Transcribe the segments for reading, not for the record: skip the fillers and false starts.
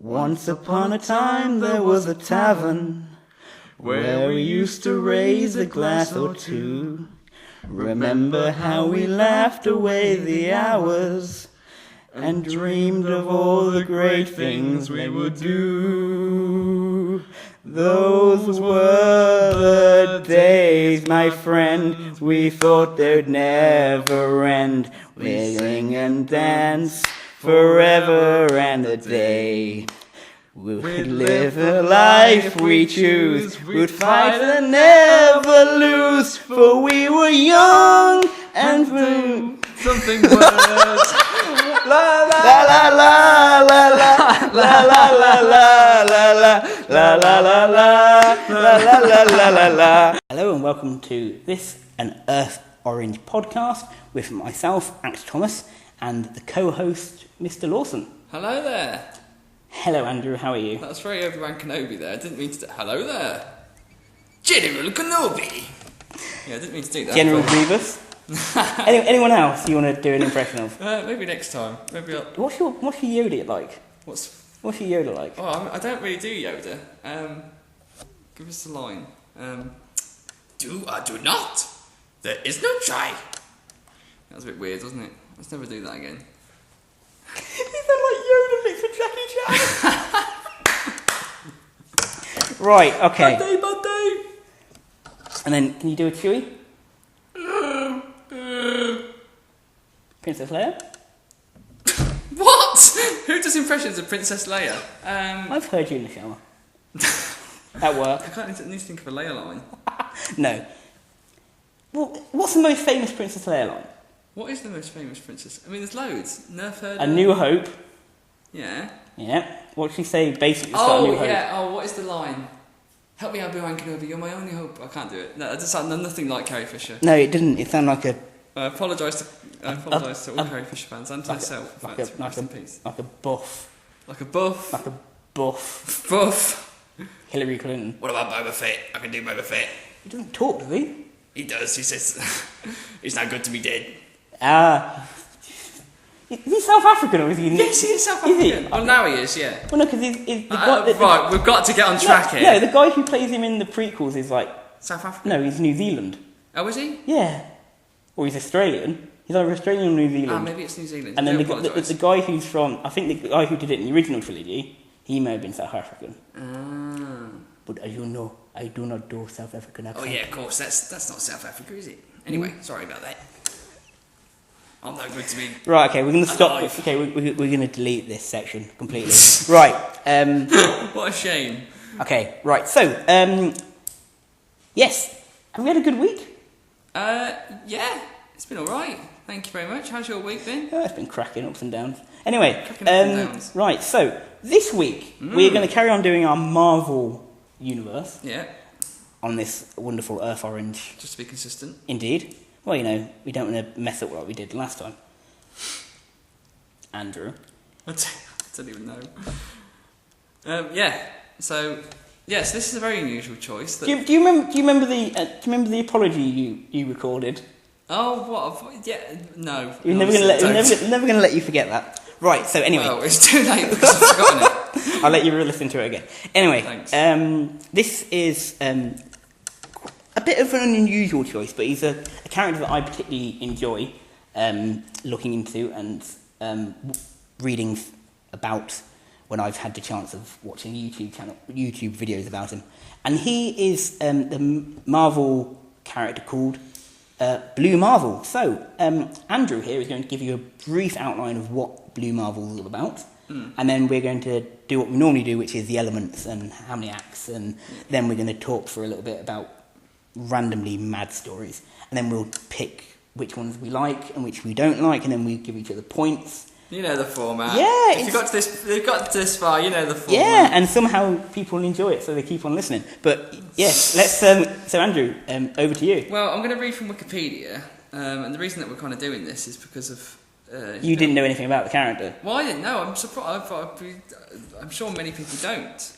Once upon a time there was a tavern where we used to raise a glass or two. Remember how we laughed away the hours and dreamed of all the great things we would do. Those were the days, my friend, we thought they'd never end. We'd sing and dance forever and a day. We'd live the life we choose, we'd fight and never lose, for we were young and free. Something words. La la la la la la la la la la la la la la la. Hello and welcome to this An Earth Orange podcast with myself, Alex Thomas, and the co-host, Mr. Lawson. Hello there. Hello, Andrew. How are you? That's very Obi-Wan Kenobi there. I didn't mean to do... Hello there. General Kenobi. Yeah, I didn't mean to do that. General Grievous. Anyone else you want to do an impression of? Maybe next time. Maybe I'll... What's your Yoda like? What's your Yoda like? Oh, I don't really do Yoda. Give us a line. Do or do not. There is no try. That was a bit weird, wasn't it? Let's never do that again. You sound like Yoda mixed with Jackie Chan. Right, okay. Bad day. And then, can you do a Chewie? Princess Leia? What? Who does impressions of Princess Leia? I've heard you in the shower. At work. I can't need to think of a Leia line. No. Well, what's the most famous Princess Leia line? What is the most famous princess? I mean, there's loads. Nerf Herder. A New Hope. Yeah. Yeah. What did she say basically to start A New Hope? Oh, what is the line? Help me, Obi-Wan Kenobi, you're my only hope. I can't do it. No, that sounds nothing like Carrie Fisher. No, it didn't. It sounded like a... I apologise to all Carrie Fisher fans and to myself. Rest in peace. Like a buff. Like a buff. Like a buff. Buff. Hillary Clinton. What about Boba Fett? I can do Boba Fett. He doesn't talk, does he? He does. He says, it's not good to be dead. Is he South African or is he... Yes, he is South African. Is he? Well, now he is, yeah. Well, no, because he's... Right, we've got to get on track here. No, the guy who plays him in the prequels is like... South African? No, he's New Zealand. Oh, is he? Yeah. Or he's Australian. He's either Australian or New Zealand. Maybe it's New Zealand. And then the guy who's from... I think the guy who did it in the original trilogy, he may have been South African. But as you know, I do not do South African accent. Oh yeah, of course. That's not South Africa, is it? Anyway, sorry about that. I'm no good to me. Right, okay, we're going to stop. Okay, we're going to delete this section completely. Right. What a shame. Okay, right. So, yes. Have we had a good week? Yeah. It's been alright. Thank you very much. How's your week been? It's been cracking ups and downs. Anyway, downs. Right, so this week we're going to carry on doing our Marvel universe. Yeah. On this wonderful Earth Orange. Just to be consistent. Indeed. Well, you know, we don't want to mess up like we did last time. Andrew. I don't even know. Yeah. So, yes, this is a very unusual choice. Do you remember the apology you recorded? Oh, what? Yeah, no. We're never going to let you forget that. Right. So anyway. Oh, it's too late because I've forgotten it. I'll let you listen to it again. Anyway. Thanks. This is a bit of an unusual choice, but he's a character that I particularly enjoy looking into and reading about when I've had the chance of watching YouTube videos about him. And he is the Marvel character called Blue Marvel. So, Andrew here is going to give you a brief outline of what Blue Marvel is all about. And then we're going to do what we normally do, which is the elements and how many acts. And then we're going to talk for a little bit about randomly mad stories. And then we'll pick which ones we like and which we don't like. And then we give each other points. You know the format. Yeah. If you got to this far, you know the format. Yeah, and somehow people enjoy it, so they keep on listening. But yes, let's. So Andrew, over to you. Well, I'm going to read from Wikipedia, and the reason that we're kind of doing this is because of. You didn't know anything about the character. Well, I didn't know. I'm surprised. I'm sure many people don't.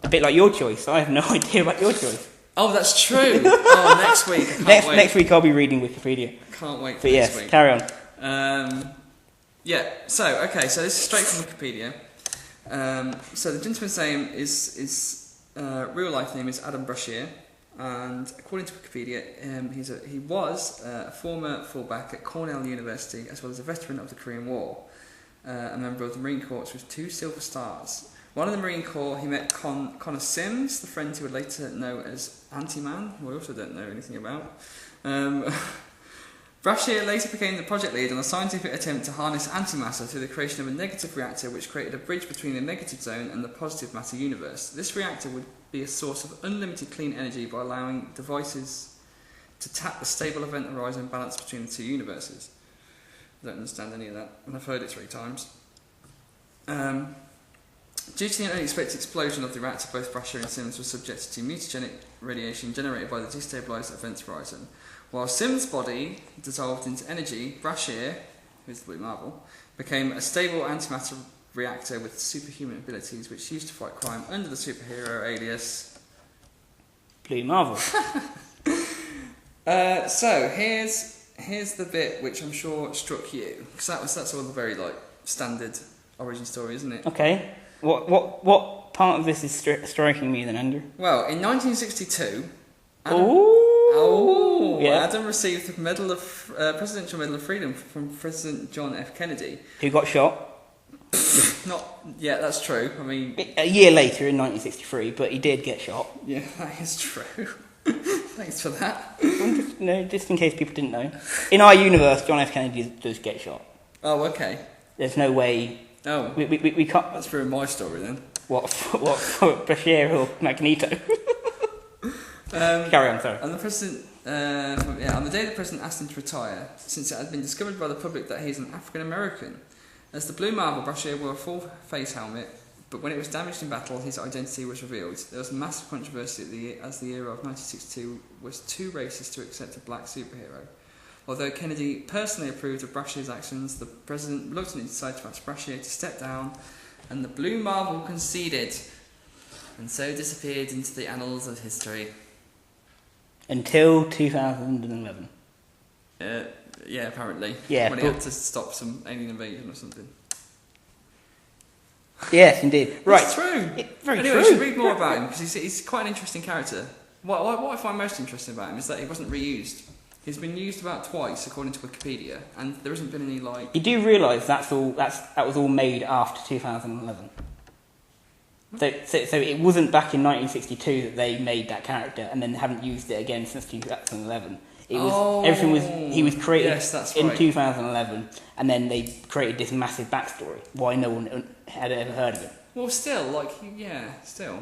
A bit like your choice. I have no idea about your choice. Oh, that's true. Oh, next week. I can't wait. Next week I'll be reading Wikipedia. Can't wait. But yes, carry on. Yeah. So this is straight from Wikipedia. So the gentleman's name is real life name is Adam Brashear, and according to Wikipedia, he was a former fullback at Cornell University, as well as a veteran of the Korean War, a member of the Marine Corps with 2 Silver Stars. While in the Marine Corps, he met Connor Sims, the friend he would later know as Anti-Man, who I also don't know anything about. Brashear later became the project lead on a scientific attempt to harness antimatter through the creation of a negative reactor which created a bridge between the negative zone and the positive matter universe. This reactor would be a source of unlimited clean energy by allowing devices to tap the stable event horizon balance between the 2 universes. I don't understand any of that, and I've heard it 3 times. Due to the unexpected explosion of the reactor, both Brashear and Sims were subjected to mutagenic radiation generated by the destabilised event horizon. While Sims' body dissolved into energy, Brashear, who's the Blue Marvel, became a stable antimatter reactor with superhuman abilities which used to fight crime under the superhero alias Blue Marvel. So here's the bit which I'm sure struck you, because that's all the very standard origin story, isn't it? Okay. What part of this is striking me then, Andrew? Well, in 1962, Adam received the Presidential Medal of Freedom from President John F. Kennedy. Who got shot? That's true. I mean, a year later in 1963, but he did get shot. Yeah, that is true. Thanks for that. Just in case people didn't know. In our universe, John F. Kennedy does get shot. Oh, okay. There's no way. Oh, we can't. That's for my story then. What for Brashear or Magneto? Carry on, sorry. And the president, on the day the president asked him to retire, since it had been discovered by the public that he's an African American. As the Blue Marvel, Brashear wore a full face helmet, but when it was damaged in battle, his identity was revealed. There was massive controversy as the era of 1962 was too racist to accept a black superhero. Although Kennedy personally approved of Brashear's actions, the president reluctantly decided to ask Brashear to step down, and the Blue Marvel conceded, and so disappeared into the annals of history. Until 2011. Yeah, apparently. Yeah, when he had to stop some alien invasion or something. Yes, indeed. Right. It's true. Very anyway, true. you should read more about him, because he's quite an interesting character. What I find most interesting about him is that he wasn't reused. He's been used about twice, according to Wikipedia, and there hasn't been any, You do realise that was all made after 2011. So it wasn't back in 1962 that they made that character, and then haven't used it again since 2011. He was created in 2011, and then they created this massive backstory. Why no one had ever heard of it? Well, still, still.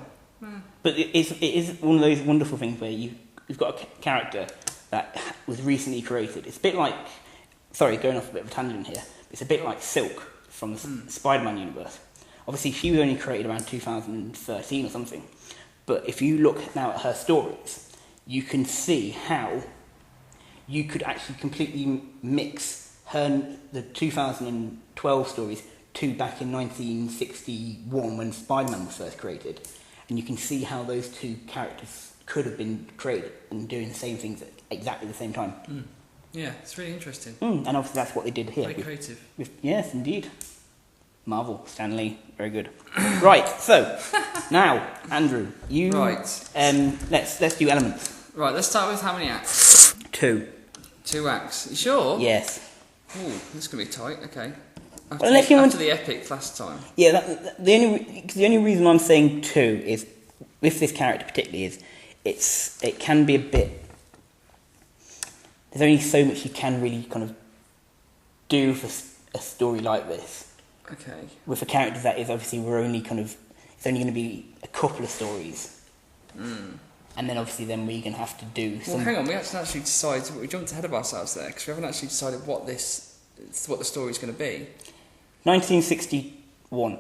But it is one of those wonderful things where you've got a character that was recently created. It's a bit like, sorry, going off a bit of a tangent here. It's a bit like Silk from the Spider-Man universe. Obviously, she was only created around 2013 or something. But if you look now at her stories, you can see how you could actually completely mix the 2012 stories to back in 1961 when Spider-Man was first created. And you can see how those 2 characters could have been created and doing the same things at exactly the same time. Yeah, it's really interesting. And obviously that's what they did here. Very creative. Yes, indeed. Marvel, Stan Lee, very good. Right, so now, Andrew, you. Right. Let's do elements. Right, let's start with how many acts? 2. 2 acts. You sure? Yes. Ooh, this is gonna be tight. Okay. After the epic last time. Yeah, the only reason I'm saying 2 is with this character particularly is it can be a bit. There's only so much you can really kind of do for a story like this. Okay. With a character that is obviously it's only going to be a couple of stories. And then obviously then we're going to have to do some... Well, hang on, we haven't actually decided... We jumped ahead of ourselves there, because we haven't actually decided what the story's going to be. 1961.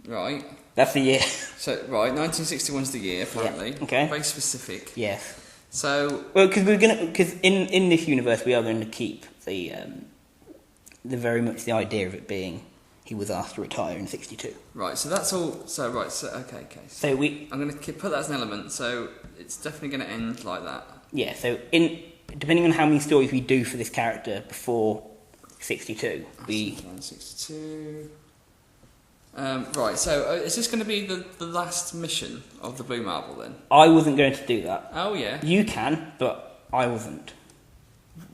Right. That's the year. So, right, 1961's the year, apparently. Yeah, okay. Very specific. Yes. So... Well, because in this universe we are going to keep the very much the idea of it being he was asked to retire in 62. Right, so that's all... So, right, so... Okay. So I'm going to put that as an element, so it's definitely going to end like that. Yeah, so depending on how many stories we do for this character before 62, 62... Right, so is this going to be the last mission of the Blue Marble then? I wasn't going to do that. Oh yeah. You can, but I wasn't.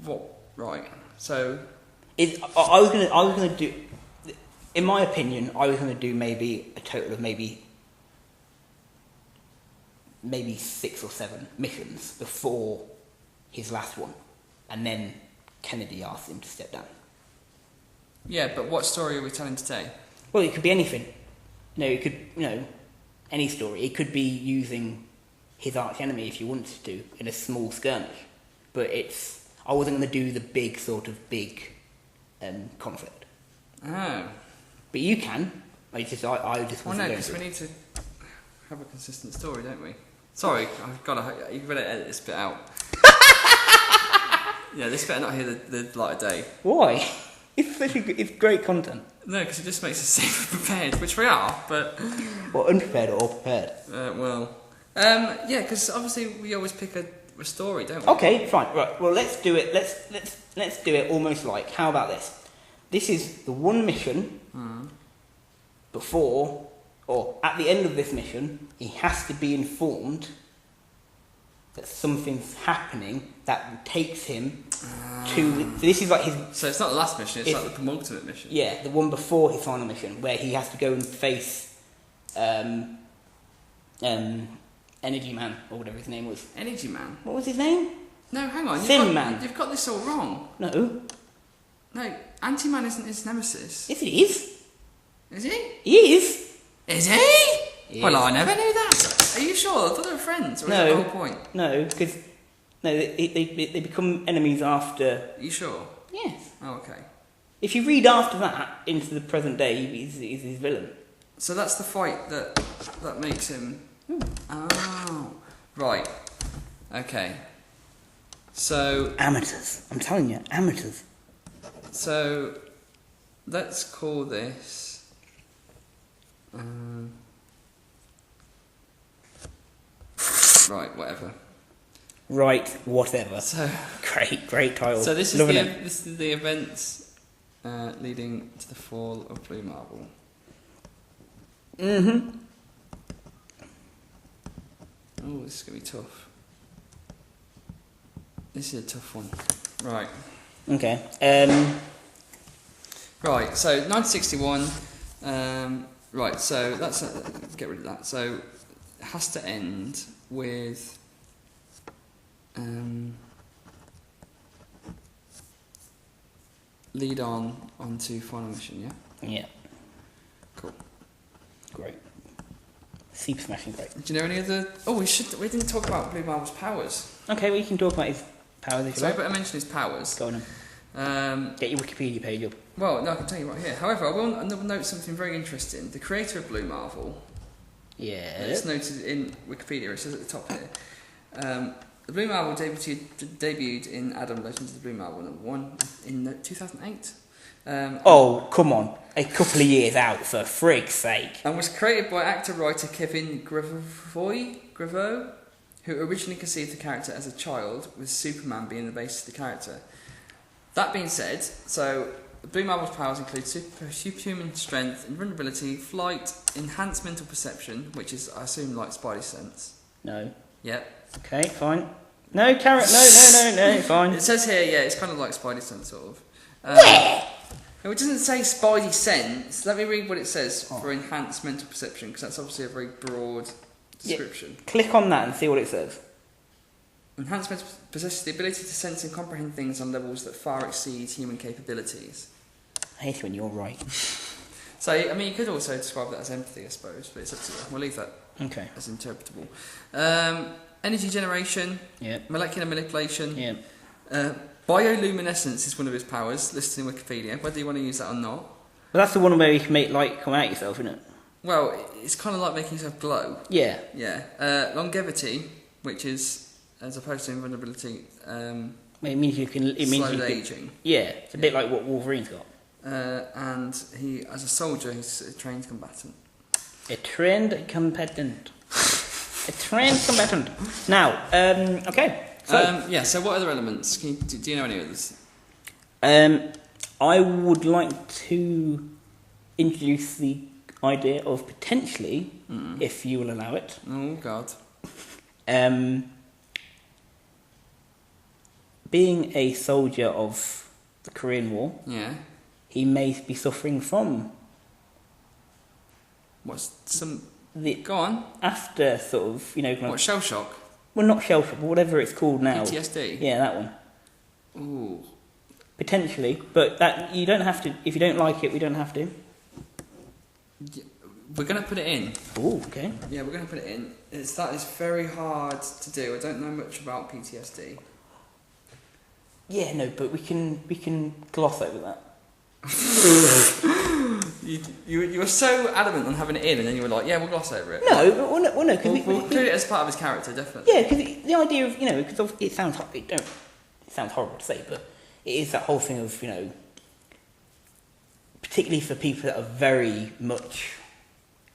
What? Right. So. I was gonna do. In my opinion, I was gonna do maybe a total of maybe 6 or 7 missions before his last one, and then Kennedy asked him to step down. Yeah, but what story are we telling today? Well, it could be anything. It could, any story. It could be using his arch enemy if you wanted to in a small skirmish. But I wasn't going to do the big conflict. Oh. But you can. I just wasn't going because we need to have a consistent story, don't we? Sorry, you've got to edit this bit out. Yeah, this better not hear the light of day. Why? It's great content. No, because it just makes us seem prepared, which we are, but... Or unprepared or prepared. Yeah, because obviously we always pick a story, don't we? Okay, fine, right. Well, let's do it. Let's do it almost like. How about this? This is the one mission before, or at the end of this mission, he has to be informed that something's happening that takes him to. So this is like his. So it's not the last mission; it's like the penultimate mission. Yeah, the one before his final mission, where he has to go and face, Energy Man or whatever his name was. Energy Man. What was his name? No, hang on. Thin Man. You've got this all wrong. No. No, Anti-Man isn't his nemesis. Yes, it is. Is he? He is. Is he? He Well, is. I never knew that. Are you sure? I thought they were friends. Or is No. that the whole point? No, because they become enemies after. Are you sure? Yes. Oh, okay. If you read after that into the present day, he's his villain. So that's the fight that makes him. Oh, right. Okay. So Amateurs. I'm telling you, amateurs. So let's call this. Right, whatever. Right, whatever. So Great title. So this Loving is it. this is the events leading to the fall of Blue Marble. Mm-hmm. Oh, this is gonna be tough. This is a tough one. Right. Okay. Right. So 1961. Right. So that's get rid of that. So it has to end with. Lead on to final mission, yeah? Yeah. Cool. Great. Super smashing great. Do you know any other... Oh, we didn't talk about Blue Marble's powers. Okay, well you can talk about his powers if you So I like. better mention his powers. Go on then. Get your Wikipedia page up. Well, no, I can tell you right here. However, I will note something very interesting. The creator of Blue Marble, Yeah. it's noted in Wikipedia, it says at the top here, the Blue Marble debuted in Adam Legends of the Blue Marble #1 in 2008. Oh, come on. A couple of years out, for frig's sake. And was created by actor-writer Kevin Grevaux, who originally conceived the character as a child, with Superman being the basis of the character. That being said, so Blue Marble's powers include superhuman strength, invulnerability, flight, enhanced mental perception, which is, I assume, like Spidey sense. No. Yep. Okay, fine. No, carrot. No, fine. It says here, yeah, it's kind of like Spidey sense, sort of. No, it doesn't say Spidey sense. Let me read what it says for enhanced mental perception, because that's obviously a very broad description. Yeah. Click on that and see what it says. Enhanced mental possesses the ability to sense and comprehend things on levels that far exceed human capabilities. I hate it when you're right. So, I mean, you could also describe that as empathy, I suppose, but it's up to you. We'll leave that Okay. as interpretable. Energy generation, Yep. molecular manipulation, Yep. bioluminescence is one of his powers, listed in Wikipedia, whether you want to use that or not. Well, that's the one where you can make light come out yourself, isn't it? Well, it's kind of like making yourself glow. Yeah. Yeah. Longevity, which is, as opposed to invulnerability, It means you can. It means slow you can, aging. Yeah, it's a bit like what Wolverine's got. And he, as a soldier, he's a trained combatant. A trained combatant. A trained combatant. Now, okay. So, So what other elements? Do you know any others? I would like to introduce the idea of potentially, if you will allow it, Oh God. being a soldier of the Korean War, Yeah. he may be suffering from What's some? the Go on. after sort of, kind What, of, shell shock? well, not shell shock, but whatever it's called now. PTSD. Yeah, that one. Ooh. Potentially, but that you don't have to. If you don't like it, we don't have to. We're gonna put it in. Oh, okay. Yeah, we're gonna put it in. That is very hard to do. I don't know much about PTSD. Yeah, no, but we can gloss over that. You were so adamant on having it in, and then you were like, "Yeah, we'll gloss over it." No, no, because We'll include it as part of his character, definitely. yeah, because the idea of because it sounds it sounds horrible to say, but it is that whole thing of particularly for people that are very much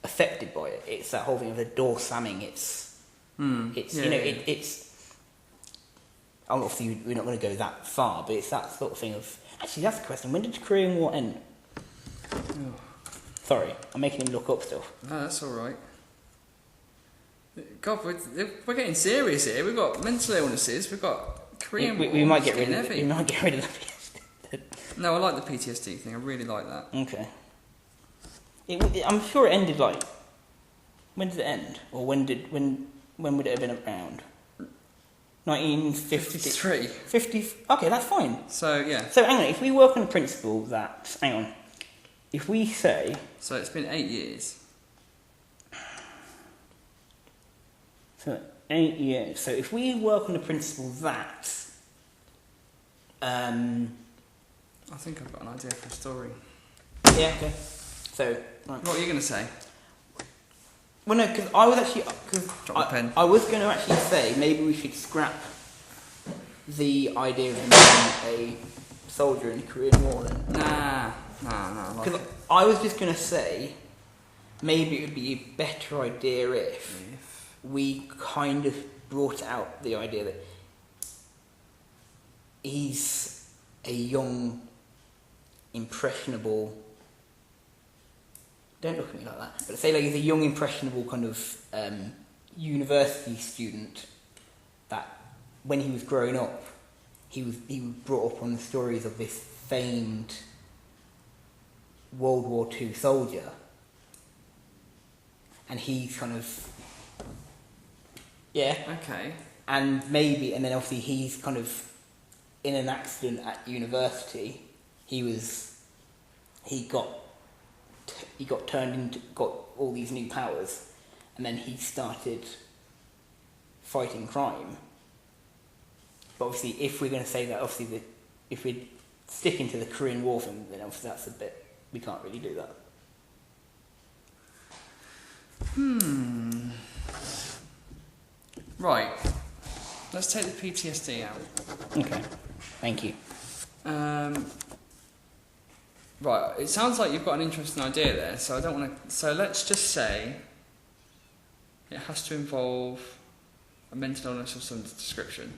affected by it. It's that whole thing of the door slamming. It's it's. Obviously, we're not going to go that far, but it's that sort of thing of. Actually, that's the question. When did the Korean War end? Oh. Sorry, I'm making him look up stuff. No, that's all right. God, we're getting serious here. We've got mental illnesses. We've got Korean War. We might get rid getting of. heavy. We might get rid of the. No, I like the PTSD thing. I really like that. Okay. I'm sure it ended like. When did it end? Or when would it have been around? 1953. 50. Okay, that's fine. So yeah. So hang on. If we work on the principle that if we say. So it's been 8 years. So 8 years. So if we work on the principle that. I think I've got an idea for a story. Yeah. Okay. So. Right. What are you going to say? Well, no, because I was actually Drop my pen. I was going to actually say maybe we should scrap the idea of him being a soldier in the Korean War. Then. Nah. I like Because it. I was just going to say maybe it would be a better idea if we kind of brought out the idea that he's a young, impressionable. Don't look at me like that. But say like he's a young, impressionable kind of university student that when he was growing up, he was brought up on the stories of this famed World War II soldier, and he's kind of Okay. and then obviously he's kind of in an accident at university. He got turned into, got all these new powers, and then he started fighting crime. But obviously, if we're going to say that, obviously, if we're sticking to the Korean War thing, then obviously that's a bit, we can't really do that. Right. Let's take the PTSD out. Okay, thank you. Right, it sounds like you've got an interesting idea there, so I don't want to. So let's just say it has to involve a mental illness of some description.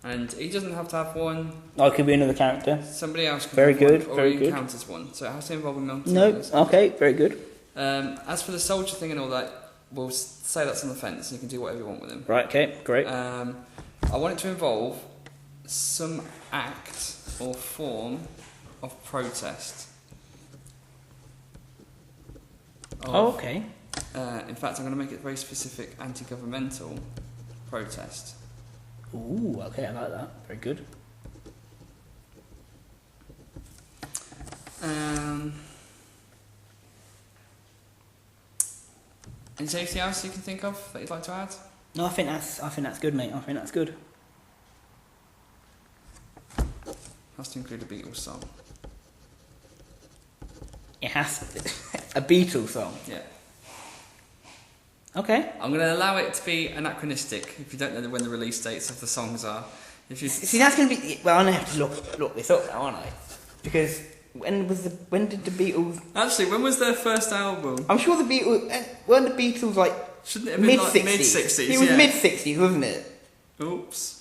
And he doesn't have to have one. I could be another character. Somebody else can Very have good, one, or very he good. encounters one. So it has to involve a mental No, illness. okay, very good. As for the soldier thing and all that, we'll say that's on the fence, and you can do whatever you want with him. Right, okay, great. I want it to involve some act or form of protest. Okay. In fact, I'm going to make it very specific anti-governmental protest. Ooh, okay, I like that. Very good. Is there anything else you can think of that you'd like to add? No, I think that's good, mate. I think that's good. Has to include a Beatles song. It has a Beatles song. Yeah. Okay. I'm going to allow it to be anachronistic if you don't know when the release dates of the songs are. If you See, that's going to be. Well, I'm going to have to look this up now, aren't I? Because when did the Beatles? Actually, when was their first album? I'm sure the Beatles weren't the Beatles like Shouldn't it have been mid like '60s. mid-60s? It was yeah. mid-60s, wasn't it? Oops.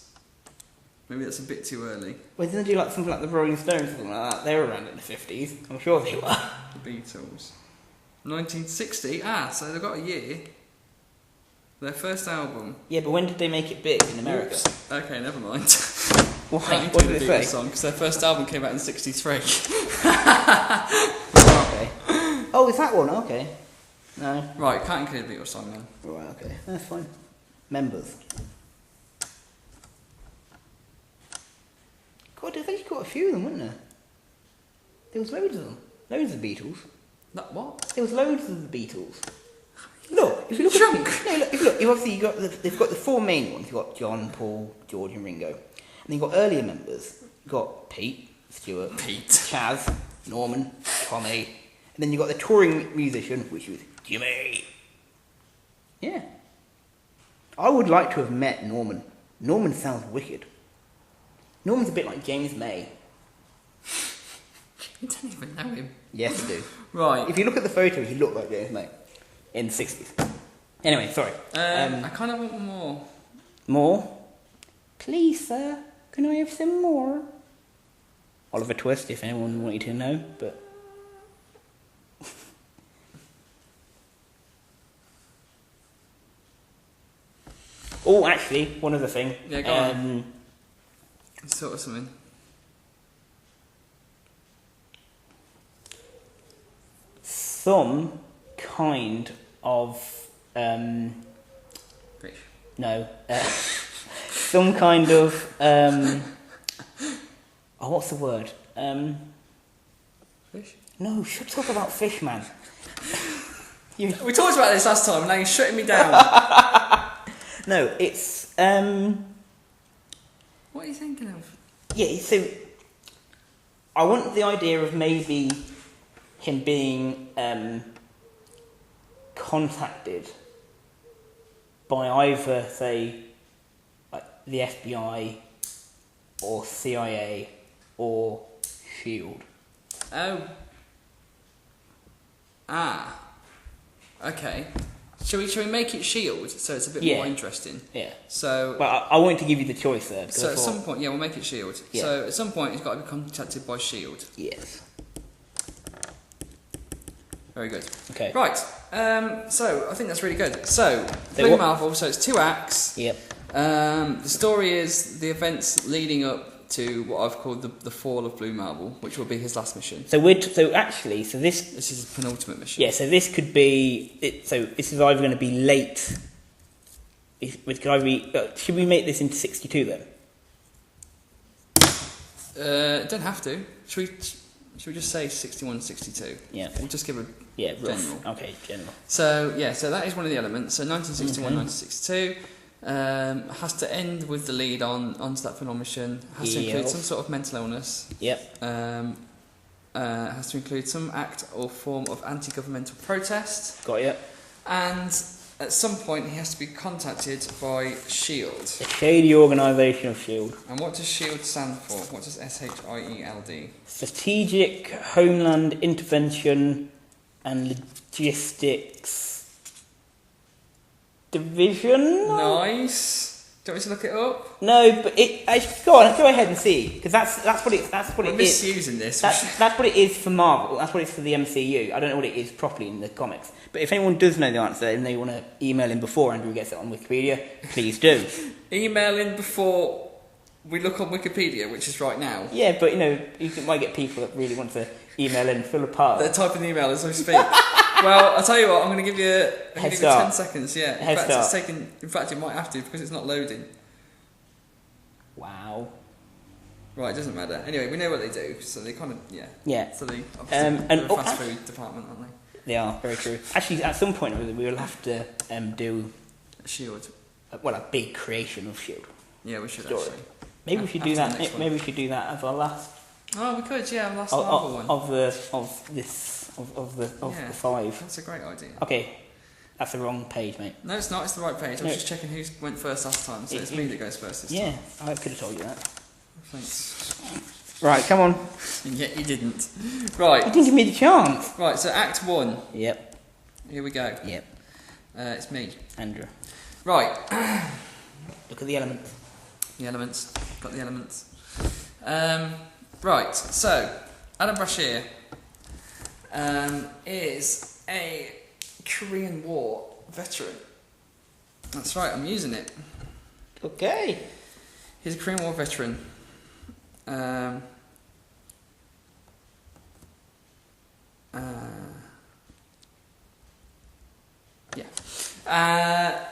Maybe that's a bit too early. Well, didn't they do like something like the Rolling Stones or something like that? They were around in the '50s. I'm sure they were. The Beatles. 1960. So they've got a year. Their first album. Yeah, but when did they make it big in America? Oops. Okay, never mind. Why? Can't What include did the it Beatles say? song because their first album came out in '63. Okay. Oh, is that one? Okay. No. Right, can't include the Beatles song then. Right, okay. That's fine. Members. God, there's actually quite a few of them, wasn't there? There was loads of them. Loads of Beatles. That what? There was loads of the Beatles. Look, if you look Chunk. at no, look, if you look, you obviously they've got the four main ones. You've got John, Paul, George, and Ringo. And then you've got earlier members. You've got Pete, Stuart, Chaz, Norman, Tommy, and then you've got the touring musician, which was Jimmy. Yeah. I would like to have met Norman. Norman sounds wicked. Norman's a bit like James May. You don't even know him. Yes, I do. Right. If you look at the photo, he looked like James May in the 60s. Anyway, sorry. I kind of want one more. More? Please, sir, can I have some more? Oliver Twist, if anyone wanted to know, but... Oh, actually, one other thing. Yeah, go on. Sort of something. Some kind of... Fish. No. Some kind of... oh, what's the word? Fish? No, should talk about fish, man. We talked about this last time, and now you're shutting me down. No, it's... What are you thinking of? Yeah, so... I want the idea of maybe him being contacted by either, say, like the FBI or CIA or SHIELD. Oh. Okay. Shall we make it SHIELD so it's a bit more interesting? Yeah. So. Well, I wanted to give you the choice there. So at some point, yeah, we'll make it SHIELD. Yeah. So at some point, he's got to be contacted by SHIELD. Yes. Very good. Okay. Right. So I think that's really good. So So Blue what- Marvel. So it's 2 acts. Yep. The story is the events leading up to what I've called the fall of Blue Marvel, which will be his last mission. So this This is his penultimate mission. yeah. So this could be it. So this is either going to be late. Could either be, should we make this into 62 then? Don't have to. Should we just say 61, 62? Yeah. We'll just give a Yeah. Rough. General. Okay. General. So yeah, so that is one of the elements. So 1961, Okay. 1962 has to end with the lead onto that final mission. Has to include Yep. some sort of mental illness. Yep. Has to include some act or form of anti-governmental protest, Got you. and at some point he has to be contacted by SHIELD. The shady organisation of SHIELD. And what does SHIELD stand for? What does SHIELD? Strategic Homeland Intervention and Logistics Division? Nice. Do you want me to look it up? No, but go on, go ahead and see, because that's what it We're is. misusing this. That's what it is for Marvel. That's what it's for the MCU. I don't know what it is properly in the comics. But if anyone does know the answer and they want to email in before Andrew gets it on Wikipedia, please do. Email in before we look on Wikipedia, which is right now. Yeah, but might get people that really want to email in, fill a part. They're typing the email as we speak. Well, I'll tell you what. I'm going to give you. 10 seconds. Yeah. Head start. It's taken. In fact, it might have to because it's not loading. Wow. Right. It doesn't matter. Anyway, we know what they do, so they kind of Yeah. So they and- they're a fast food department, aren't they? They are, very true. Actually, at some point we will have to do SHIELD. a big creation of SHIELD. Yeah, we should Story. actually. Maybe we should do After the that. next one. Maybe we should do that as our last Oh, we could. Yeah, last Marvel one. of the 5. That's a great idea. Okay, that's the wrong page, mate. No, it's not. It's the right page. I No. was just checking who went first last time, so it's me that goes first this Yeah, time. I could have told you that. Thanks. Right, come on. And yet you didn't. You Right. didn't give me the chance. Right. So Act 1. Yep, Here we go. yep. It's me. Andrew, Right. look at the elements. The elements. Got the elements. Right. So Adam Brashear is a Korean War veteran. That's right, I'm using it. Okay. He's a Korean War veteran.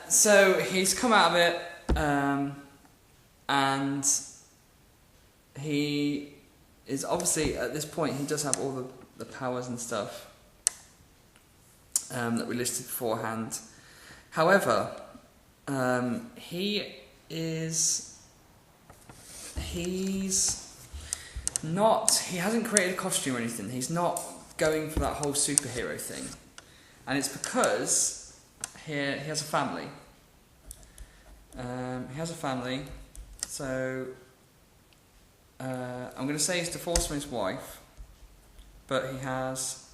So he's come out of it, and he is obviously at this point he does have all the powers and stuff that we listed beforehand. However, he's not. He hasn't created a costume or anything. He's not going for that whole superhero thing, and it's because he has a family. He has a family, so I'm going to say he's divorced from his wife, but he has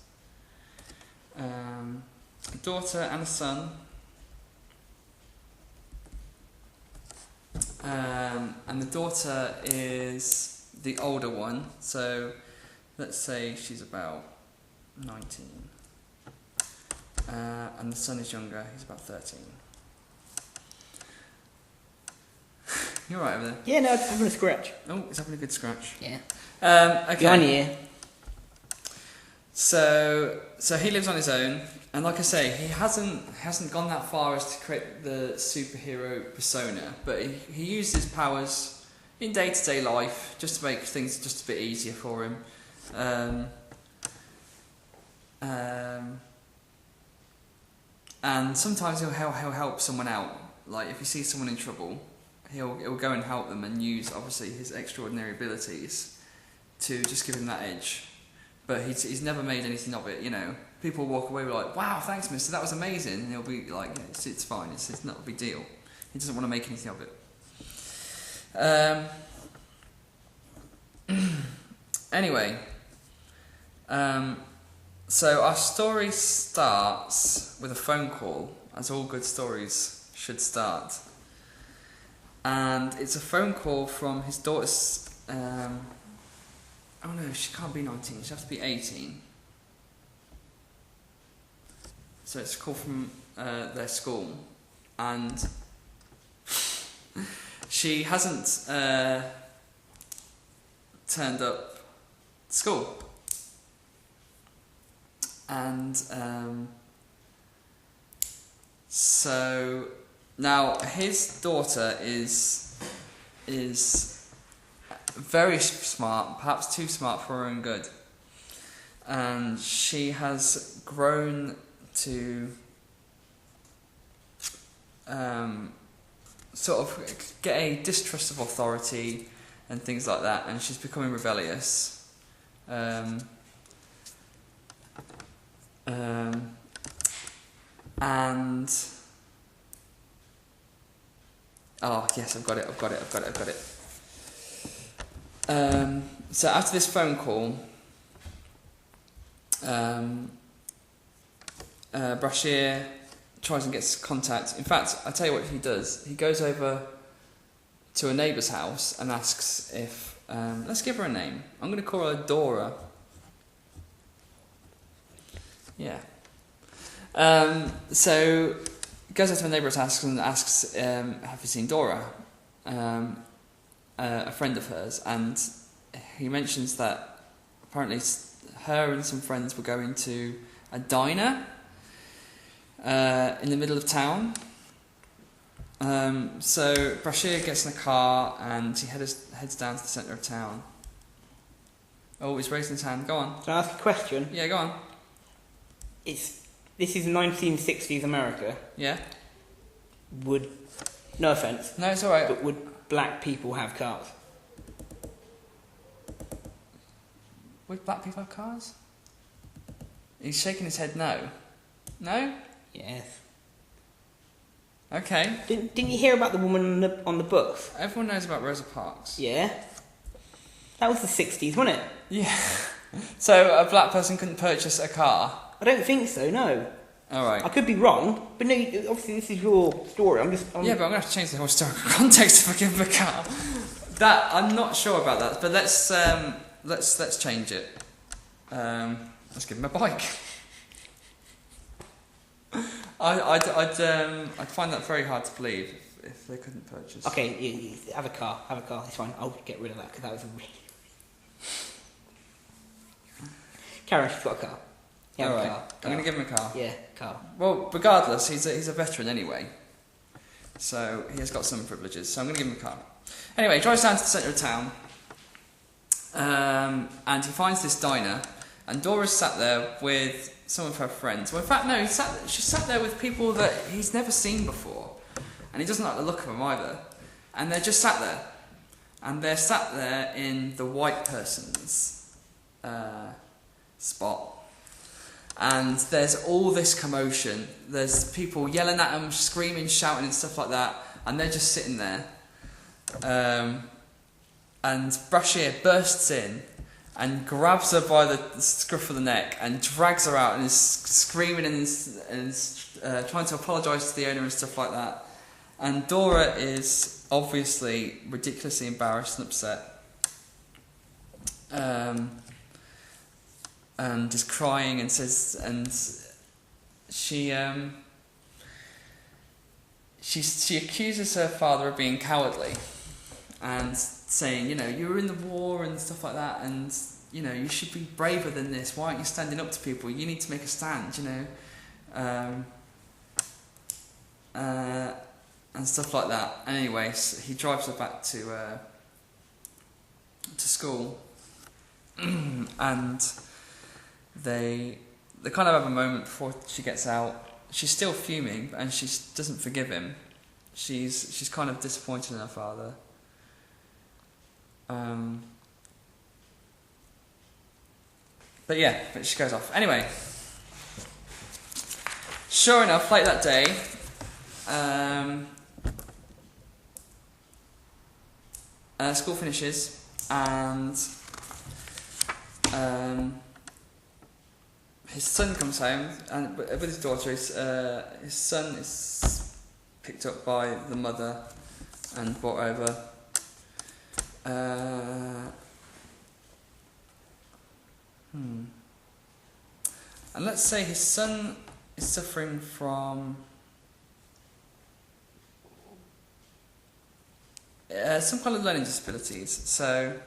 a daughter and a son. And the daughter is the older one, so let's say she's about 19. And the son is younger, he's about 13. You're right over there. Yeah, no, it's having a scratch. Oh, he's having a good scratch. Yeah. Okay. Behind here. So he lives on his own, and like I say, he hasn't gone that far as to create the superhero persona, but he uses his powers in day-to-day life just to make things just a bit easier for him. And sometimes he'll help someone out. Like if he sees someone in trouble, he'll go and help them and use obviously his extraordinary abilities to just give him that edge. But he's never made anything of it, you know. People walk away with like, wow, thanks mister, that was amazing. And he'll be like, yeah, it's fine, it's not a big deal. He doesn't want to make anything of it. Anyway, so our story starts with a phone call, as all good stories should start. And it's a phone call from his daughter's... oh no, she can't be 19, she has to be 18. So it's a call from their school, and she hasn't turned up to school. And so now his daughter is very smart, perhaps too smart for her own good, and she has grown to sort of get a distrust of authority and things like that, and she's becoming rebellious. And oh yes, I've got it. So after this phone call, Brashear tries and gets contact. In fact, I tell you what he does. He goes over to a neighbour's house and asks if let's give her a name. I'm going to call her Dora. Yeah. So goes out to a neighbour's house and asks, have you seen Dora? A friend of hers, and he mentions that apparently her and some friends were going to a diner in the middle of town. So Brashear gets in a car and he heads down to the centre of town. Oh, he's raising his hand. Go on. Can I ask a question? Yeah, go on. This is 1960s America. Yeah? No offence, No, it's alright. but would black people have cars? Would black people have cars? He's shaking his head no. No? Yes. Okay. Didn't you hear about the woman on the books? Everyone knows about Rosa Parks. Yeah. That was the 60s, wasn't it? Yeah. So a black person couldn't purchase a car? I don't think so, no. Alright. I could be wrong, but no, obviously this is your story. Yeah, but I'm going to have to change the whole historical context if I give him a car. That, I'm not sure about that, but let's change it. Let's give him a bike. I'd find that very hard to believe if they couldn't purchase. Okay, have a car. It's fine. I'll get rid of that because that was a really. Karen, she's got a car. Yeah, All right. car. I'm going to give him a car. Yeah, car. Well, regardless, he's a veteran anyway, so he has got some privileges. So I'm going to give him a car. Anyway, he drives down to the centre of town, and he finds this diner, and Dora's sat there with some of her friends. Well, in fact, no, she sat there with people that he's never seen before, and he doesn't like the look of them either. And they're just sat there, and they're sat there in the white person's spot. And there's all this commotion. There's people yelling at them, screaming, shouting and stuff like that. And they're just sitting there. And Brashear bursts in and grabs her by the scruff of the neck and drags her out and is screaming and trying to apologise to the owner and stuff like that. And Dora is obviously ridiculously embarrassed and upset. And is crying and says, and she accuses her father of being cowardly and saying, you know, you were in the war and stuff like that, and you know, you should be braver than this. Why aren't you standing up to people? You need to make a stand, you know, and stuff like that. And anyway, so he drives her back to school, and they kind of have a moment before she gets out. She's still fuming and she doesn't forgive him. She's kind of disappointed in her father. But she goes off. Anyway, sure enough, late that day, school finishes and his son comes home and with his daughter. His son is picked up by the mother and brought over. And let's say his son is suffering from some kind of learning disabilities. So,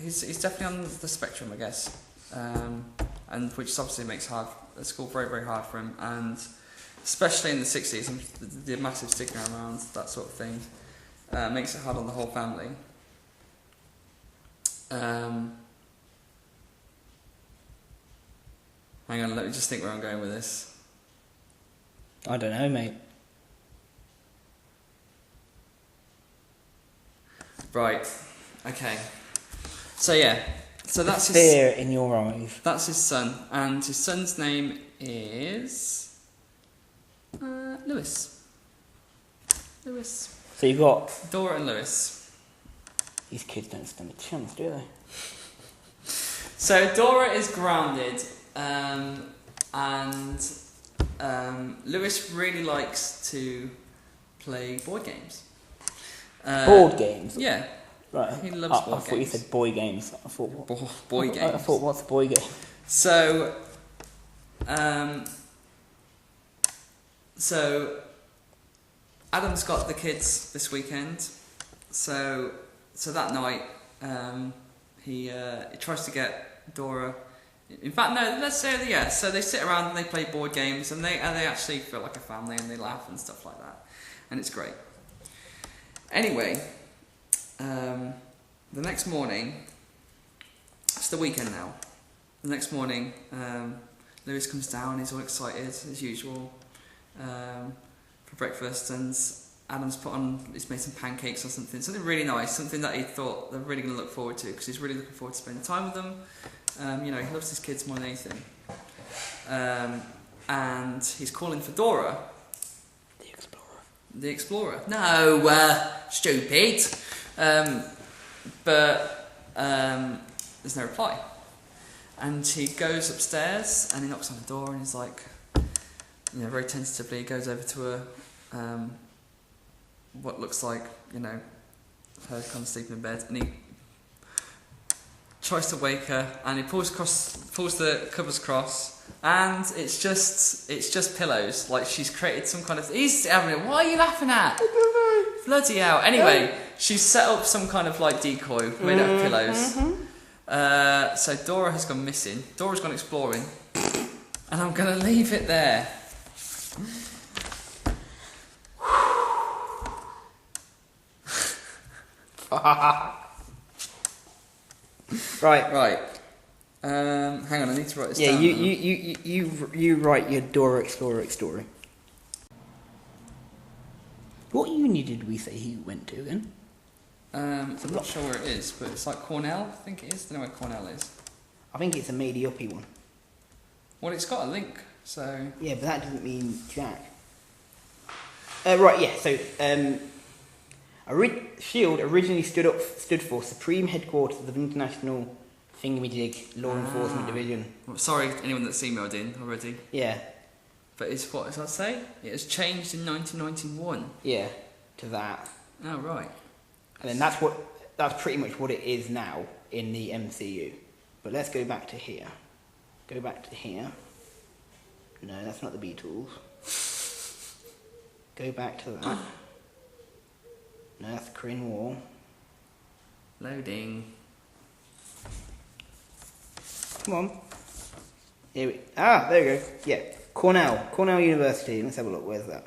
he's definitely on the spectrum, I guess, and which obviously makes school very, very hard for him, and especially in the 60s, and the massive stigma around that sort of thing makes it hard on the whole family. Hang on, let me just think where I'm going with this. I don't know, mate. Right. Okay. So that's his fear in your eyes. That's his son, and his son's name is Lewis. So you've got Dora and Lewis. These kids don't stand a chance, do they? So Dora is grounded, and Lewis really likes to play board games. Board games? Yeah. Right. He loves board games. I thought you said boy games. I thought what? Boy games. I thought, what's a boy game? So Adam's got the kids this weekend. So that night, he tries to get Dora. In fact, no. Let's say So they sit around and they play board games, and they actually feel like a family, and they laugh and stuff like that, and it's great. Anyway, the next morning. It's the weekend now. The next morning, Lewis comes down. He's all excited as usual for breakfast, and Adam's he's made some pancakes or something really nice, something that he thought they're really going to look forward to, because he's really looking forward to spending time with them. He loves his kids more than anything. And he's calling for Dora. The Explorer. No, stupid. But there's no reply. And he goes upstairs and he knocks on the door and he's like, very tentatively goes over to her, what looks like, her kind of sleeping in bed, and he tries to wake her, and he pulls the covers across, and it's just pillows. Like she's created some kind of. He's having it. What are you laughing at? Bloody hell! Anyway, she's set up some kind of like decoy made out of pillows. So Dora has gone missing. Dora's gone exploring, and I'm gonna leave it there. Right. Hang on, I need to write this down. You write your Dora Explorer story. What uni did we say he went to again? I'm not sure where it is, but it's like Cornell, I think it is. I don't know where Cornell is. I think it's a made-uppy one. Well, it's got a link, so... Yeah, but that doesn't mean jack. Right, yeah, so... SHIELD originally stood for Supreme Headquarters of International Thingamajig Law Enforcement Division. Well, sorry, anyone that's emailed in already. Yeah. But it's what does that say? It has changed in 1991. Yeah, to that. Oh, right. And then that's pretty much what it is now in the MCU. But let's go back to here. Go back to here. No, that's not the Beatles. Go back to that. No, that's the Korean War. Loading. Come on. There we go. Yeah, Cornell University. Let's have a look. Where's that?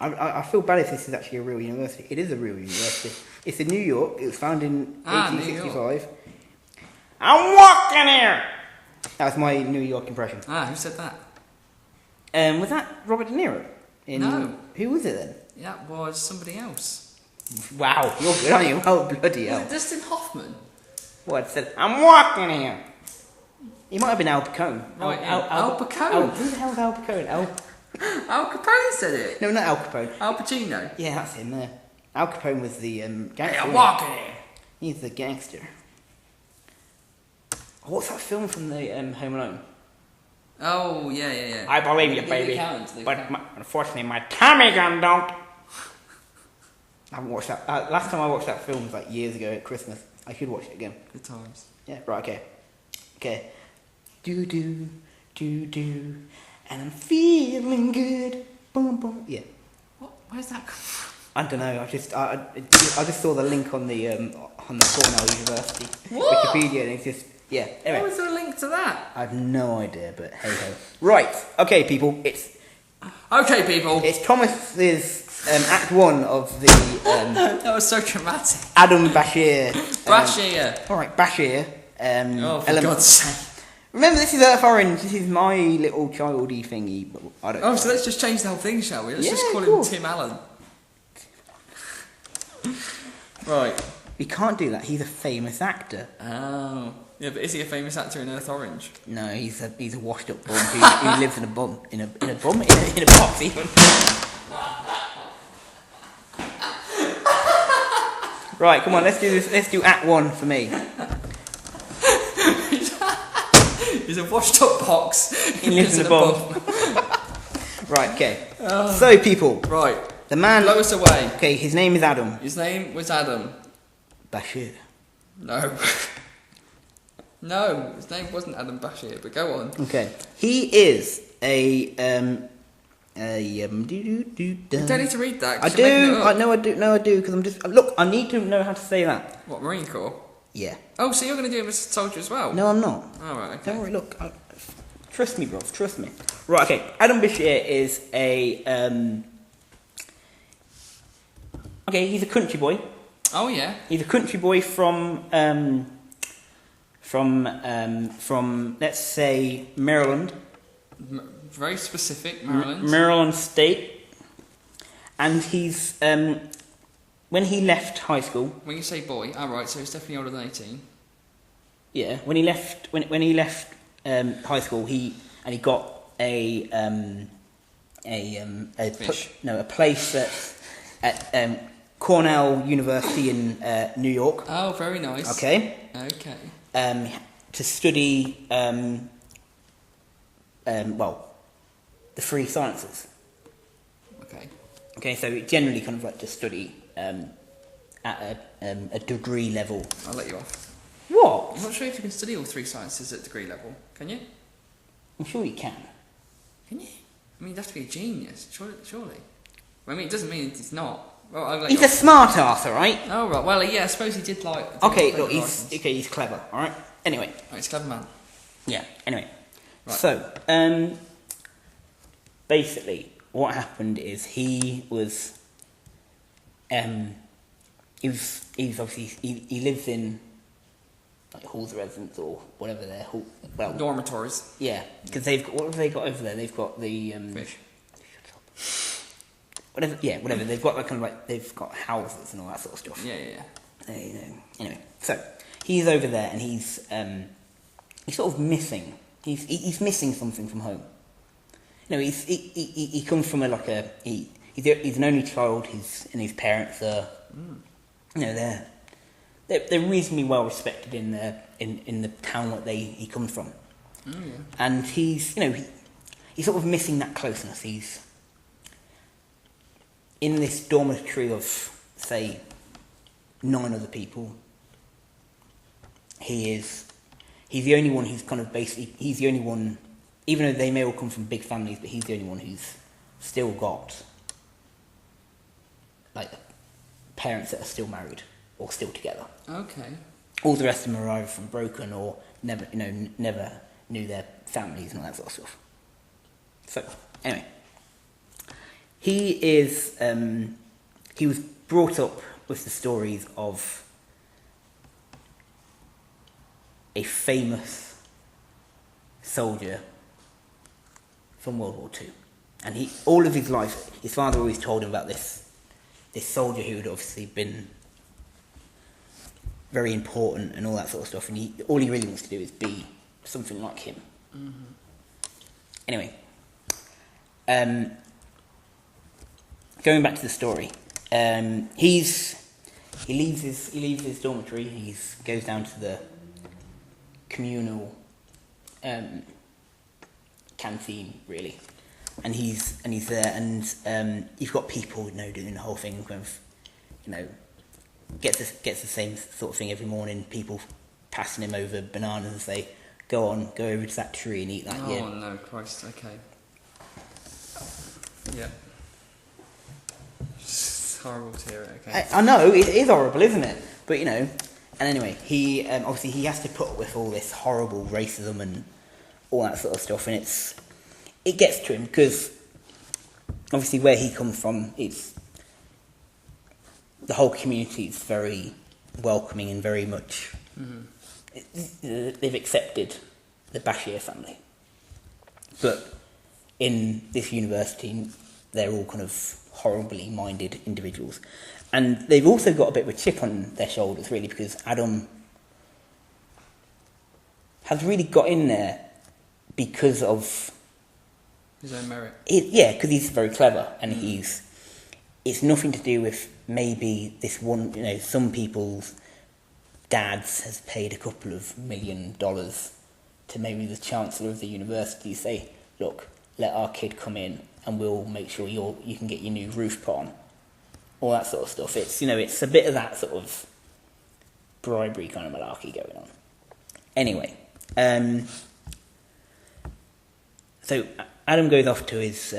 I feel bad if this is actually a real university. It is a real university. It's in New York. It was founded in 1865. I'm walking here. That was my New York impression. Who said that? Was that Robert De Niro? No. Who was it then? That was somebody else. Wow, you're good, aren't you? Oh, bloody hell. Was it Dustin Hoffman? What said? I'm walking here. He might have been Al Capone. Right, Al Capone? Who the hell's Al Capone? Al Capone said it? No, not Al Capone. Al Pacino? Yeah, that's him there. Al Capone was the gangster. Hey, I'm walking here. He's the gangster. What's that film from the Home Alone? Oh, yeah. I believe you, baby. But unfortunately, my Tommy gun don't. I haven't watched that. Last time I watched that film was like years ago at Christmas. I should watch it again. Good times. Yeah, right, okay. Do, and I'm feeling good. Boom, boom. Yeah. What? Where's that come from? I don't know. I just saw the link on the Cornell University Wikipedia, and it's just Anyway, How is there a link to that? I have no idea, but hey ho. Right. Okay, people. It's Thomas's Act 1 of the that was so dramatic. Adam Bashir. Bashir. All right, Bashir. For God's sake. Remember, this is Earth Orange. This is my little childy thingy. But I don't. Oh, so let's just change the whole thing, shall we? Let's just call him Tim Allen. Right. We can't do that. He's a famous actor. Oh. Yeah, but is he a famous actor in Earth Orange? No, he's a washed up bum who lives in a box even. Right, come on, let's do this. Let's do Act 1 for me. He's a washed up box. He lives in a bum. Right, okay. So, people. Right. The man. Blow us away. Okay, his name is Adam. His name was Adam. Bashir. No. No, his name wasn't Adam Bashir, but go on. Okay. He is a You don't need to read that. I do. I do because I'm just look. I need to know how to say that. What, Marine Corps? Yeah. Oh, so you're going to do it as a soldier as well? No, I'm not. Oh, right, okay. Don't worry. Look, trust me, bro. Trust me. Right. Okay. Adam Bashir is a Okay, he's a country boy. Oh yeah. He's a country boy from let's say Maryland. Very specific, Maryland. Maryland State. And he's when he left high school. When you say boy, right, so he's definitely older than 18. Yeah, when he left high school, he got a place at Cornell University in New York. Oh, very nice. Okay. To study the free sciences. Okay, so generally kind of like to study at a degree level. I'll let you off. What? I'm not sure if you can study all 3 sciences at degree level. Can you? I'm sure you can. Can you? I mean, you'd have to be a genius, surely. I mean, it doesn't mean it's not. Well, I'll let He's you a smart ass, alright? Oh, right. Well, yeah, I suppose he did like... Okay, look, he's clever, alright? Anyway. Oh, he's a clever man. Yeah, anyway. Right. So, basically, what happened is he was obviously, he lives in, like, halls of residence or whatever they're, well... Dormitories. Yeah, because they've got, what have they got over there? They've got the... Fish. Whatever, yeah, whatever. They've got, like, kind of like, they've got houses and all that sort of stuff. Yeah. Anyway, so, he's over there and he's sort of missing. He's missing something from home. You know, he comes from he's an only child. And his parents are, you know, they're reasonably well respected in the town that he comes from. Oh, yeah. And he's sort of missing that closeness. He's in this dormitory of, say, 9 other people. He's the only one who's kind of he's the only one, even though they may all come from big families, but he's the only one who's still got, like, parents that are still married or still together. Okay. All the rest of them are either from broken or never knew their families and all that sort of stuff. So, anyway. He was brought up with the stories of a famous soldier from World War II. And all of his life, his father always told him about this soldier who had obviously been very important and all that sort of stuff. And all he really wants to do is be something like him. Mm-hmm. Anyway, going back to the story, he leaves his dormitory. He goes down to the communal canteen, really, and he's there, and you've got people, doing the whole thing, kind of, gets the same sort of thing every morning. People passing him over bananas and say, go over to that tree and eat that. Oh no, Christ! Okay. Yeah. It's horrible to hear it. Okay. I know it is horrible, isn't it? But and anyway, he obviously he has to put up with all this horrible racism and all that sort of stuff, and it gets to him because obviously where he comes from, the whole community is very welcoming and very much they've accepted the Bashir family, but in this university they're all kind of horribly minded individuals. And they've also got a bit of a chip on their shoulders, really, because Adam has really got in there because of his own merit. Because he's very clever, and it's nothing to do with maybe this one, some people's dads has paid a couple of $1 million to maybe the chancellor of the university, say, look, let our kid come in and we'll make sure you can get your new roof put on. All that sort of stuff. It's a bit of that sort of bribery kind of malarkey going on. Anyway, so Adam goes off to his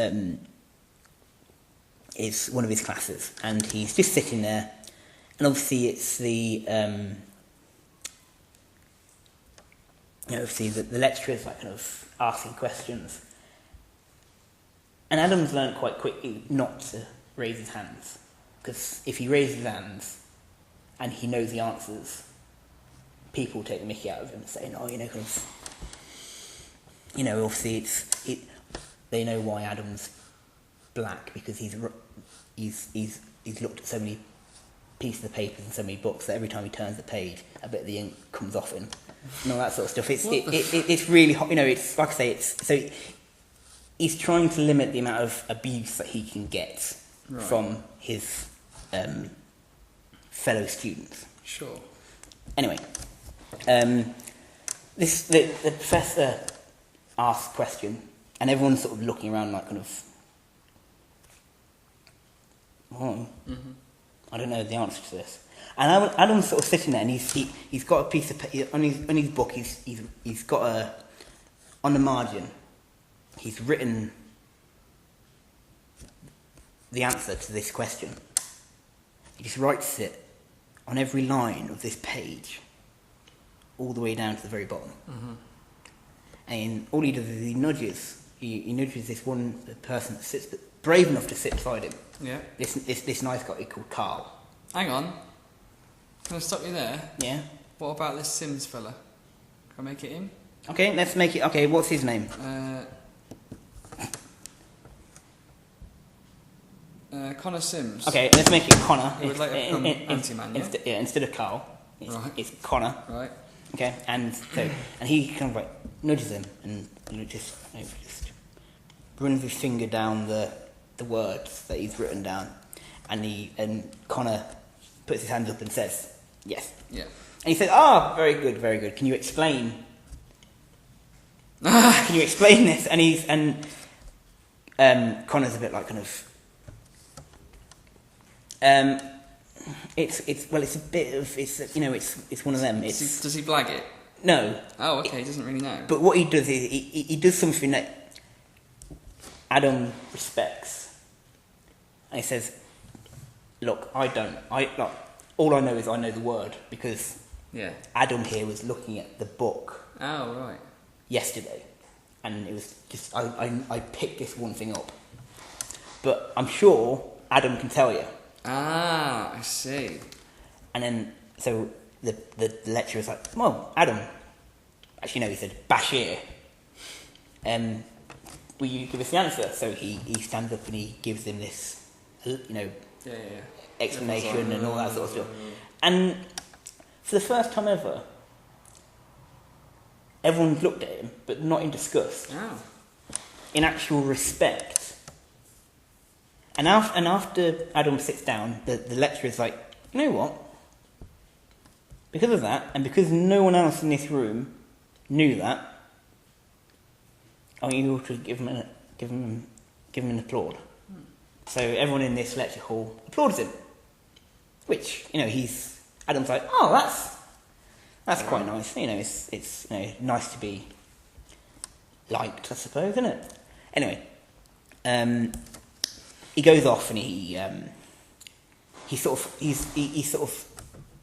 one of his classes, and he's just sitting there, and obviously it's the the lecturer's like kind of asking questions, and Adam's learned quite quickly not to raise his hands. Because if he raises his hands and he knows the answers, people take the mickey out of him and say, obviously they know why Adam's black, because he's looked at so many pieces of paper and so many books that every time he turns the page, a bit of the ink comes off him and all that sort of stuff. It's really hot, it's like I say, so he's trying to limit the amount of abuse that he can get from his fellow students. Sure. Anyway, the professor asks a question, and everyone's sort of looking around like kind of, I don't know the answer to this. And Adam's sort of sitting there, and he's got a piece of on his book. He's got on the margin. He's written the answer to this question. He just writes it on every line of this page, all the way down to the very bottom. Mm-hmm. And all he does is he nudges this one person that sits brave enough to sit beside him. Yeah. This nice guy called Carl. Hang on. Can I stop you there? Yeah. What about this Sims fella? Can I make it him? Okay, let's make it. Okay, what's his name? Connor Sims. Okay, let's make it Connor. He would later become Anti-Man, yeah? Instead of Carl, it's Connor. Right. Okay, and he kind of like nudges him and just runs his finger down the words that he's written down, and Connor puts his hands up and says yes. Yeah. And he says, "Ah, very good, very good. Can you explain? Can you explain this?" And Connor's a bit like kind of. It's a bit of it's one of them. Does he blag it? No. Oh, okay. He doesn't really know. But what he does is he does something that Adam respects, and he says, "Look, all I know is I know the word because Adam here was looking at the book. Oh, right. Yesterday, and it was just I picked this one thing up, but I'm sure Adam can tell you." Ah, I see. And then, so the lecturer's like, "Well, Adam," actually no, he said, "Bashir, will you give us the answer?" So he stands up and he gives him this, explanation and all that sort of stuff. And for the first time ever, everyone looked at him, but not in disgust. Oh. In actual respect. And after Adam sits down, the lecturer's like, "You know what? Because of that, and because no one else in this room knew that, I want you all to give him an applaud." So everyone in this lecture hall applauds him. Which, Adam's like, "Oh, that's quite nice. It's nice to be liked, I suppose, isn't it?" Anyway, he goes off and he's sort of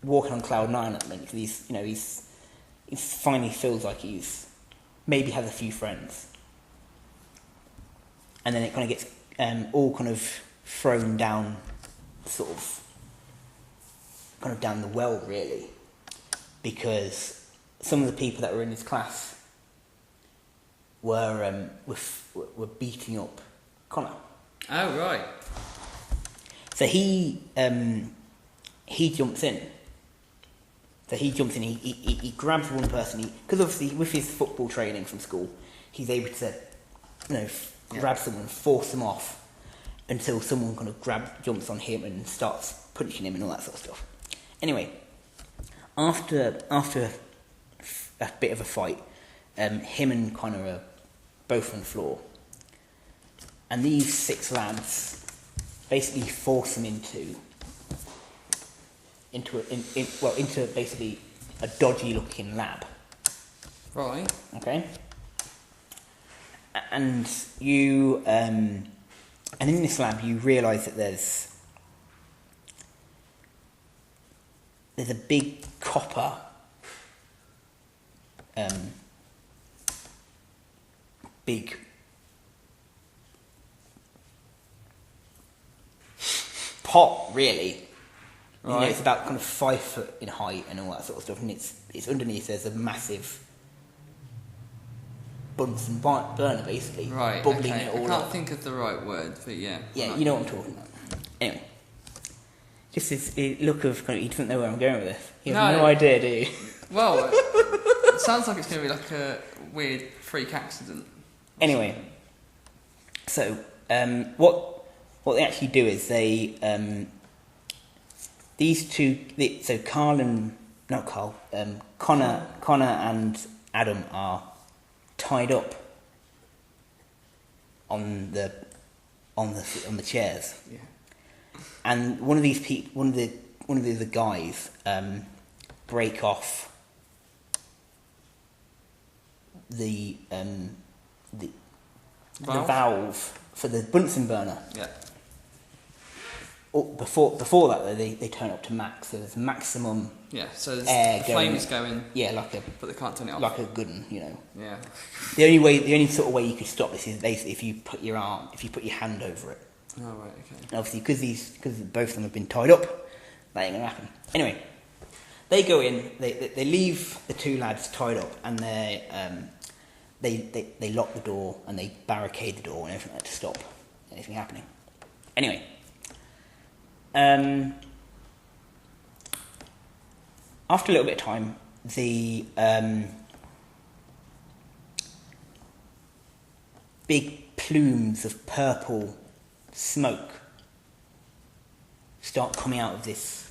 walking on cloud nine at the minute because he finally feels like he's maybe has a few friends, and then it kind of gets all kind of thrown down, sort of kind of down the well really, because some of the people that were in his class were beating up Connor. Oh, right. So he jumps in. He grabs one person, because obviously with his football training from school, he's able to, grab someone, force them off, until someone kind of jumps on him and starts punching him and all that sort of stuff. Anyway, after a bit of a fight, him and Connor are both on the floor. And these 6 lads basically force him into basically a dodgy-looking lab. Right. Okay. And you and in this lab you realise that there's a big copper big pot, really. Right. It's about kind of 5 foot in height and all that sort of stuff, and it's underneath. There's a massive Bunsen burner, basically, right, bubbling okay. it all I can't up. think of the right word, but yeah. Yeah, you know what I'm talking about. Anyway, just this look of kind of, he doesn't know where I'm going with this. He has no idea, do you? Well, it sounds like it's going to be like a weird freak accident. Anyway, so what they actually do is they Connor and Adam are tied up on the chairs. Yeah. And one of the one of the other guys break off the valve for the Bunsen burner. Yeah. Oh, before that, though, they turn up to max. So there's maximum. Yeah. So the Air flame going- is going, Yeah, but they can't turn it off. like a good one, you know. Yeah. The only sort of way you could stop this is basically if you put your hand over it. Oh right. Okay. And obviously, because both of them have been tied up, that ain't gonna happen. Anyway, they go in. They leave the two lads tied up, and they lock the door and they barricade the door and everything like that to stop anything happening. Anyway, after a little bit of time, the big plumes of purple smoke start coming out of this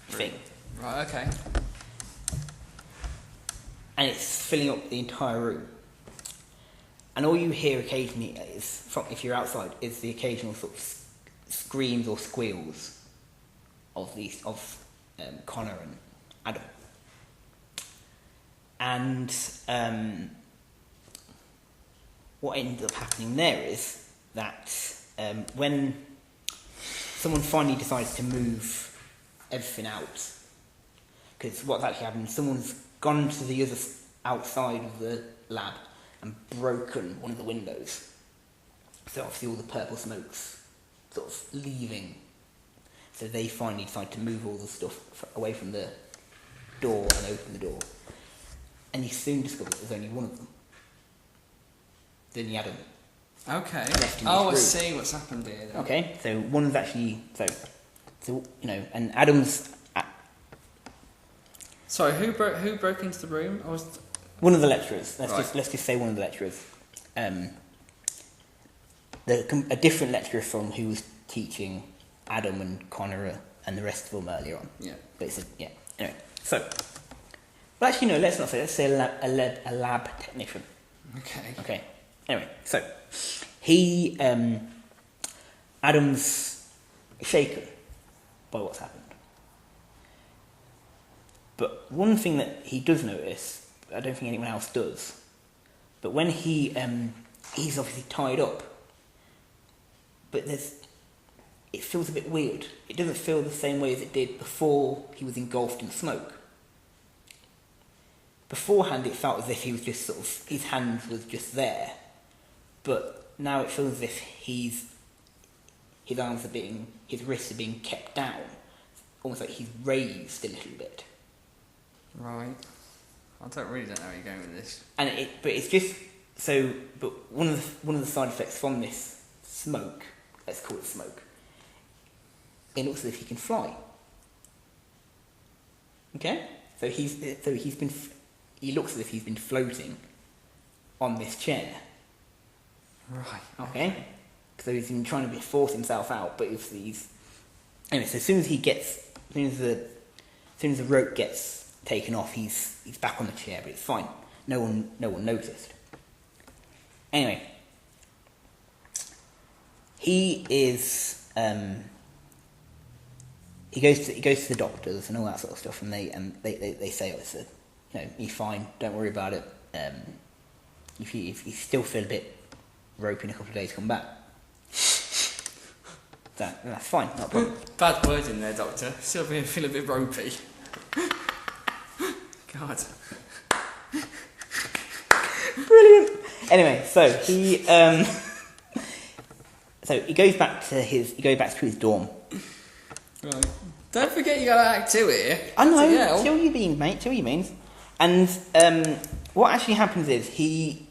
thing, Right. Okay. and it's filling up the entire room. And all you hear occasionally is, if you're outside, is the occasional sort of screams or squeals of Connor and Adam. And what ends up happening there is that when someone finally decides to move everything out, because what's actually happened, someone's gone to the other outside of the lab and broken one of the windows. So obviously all the purple smoke's sort of leaving. So they finally decide to move all the stuff away from the door and open the door. And you soon discover that there's only one of them. There's only Adam. Okay. Left in Oh, I this see what's happened here. Then. Okay, so one's actually so you know, and Adam's Sorry, who broke into the room? I was. one of the lecturers. Right. Let's just say one of the lecturers. A different lecturer from who was teaching Adam and Connor and the rest of them earlier on. Yeah. But it's anyway. So, well, actually no, let's not say. Let's say a lab technician. Okay. Okay. Anyway, so he Adam's shaken by what's happened. But one thing that he does notice, I don't think anyone else does, but when he's obviously tied up, but it feels a bit weird. It doesn't feel the same way as it did before he was engulfed in smoke. Beforehand, it felt as if he was just sort of, his hands was just there, but now it feels as if his wrists are being kept down, almost like he's raised a little bit. Right. I don't know where you're going with this. But it's just so. But one of the side effects from this smoke, let's call it smoke, it looks as if he can fly. Okay, so he looks as if he's been floating on this chair. Right. Okay, so he's been trying to force himself out, but anyway. So as soon as the rope gets taken off, he's back on the chair, but it's fine. No one noticed. Anyway, he is he goes to the doctors and all that sort of stuff, and they say, oh, you're fine, don't worry about it. If you still feel a bit ropey in a couple of days, come back. That's fine, not a problem. Bad word in there, Doctor. Still feel a bit ropey. God. Brilliant. Anyway, so he goes back to his dorm. Right. Don't forget you got to act two here. I know. Yeah. See what you mean, mate. See what you mean. And what actually happens is he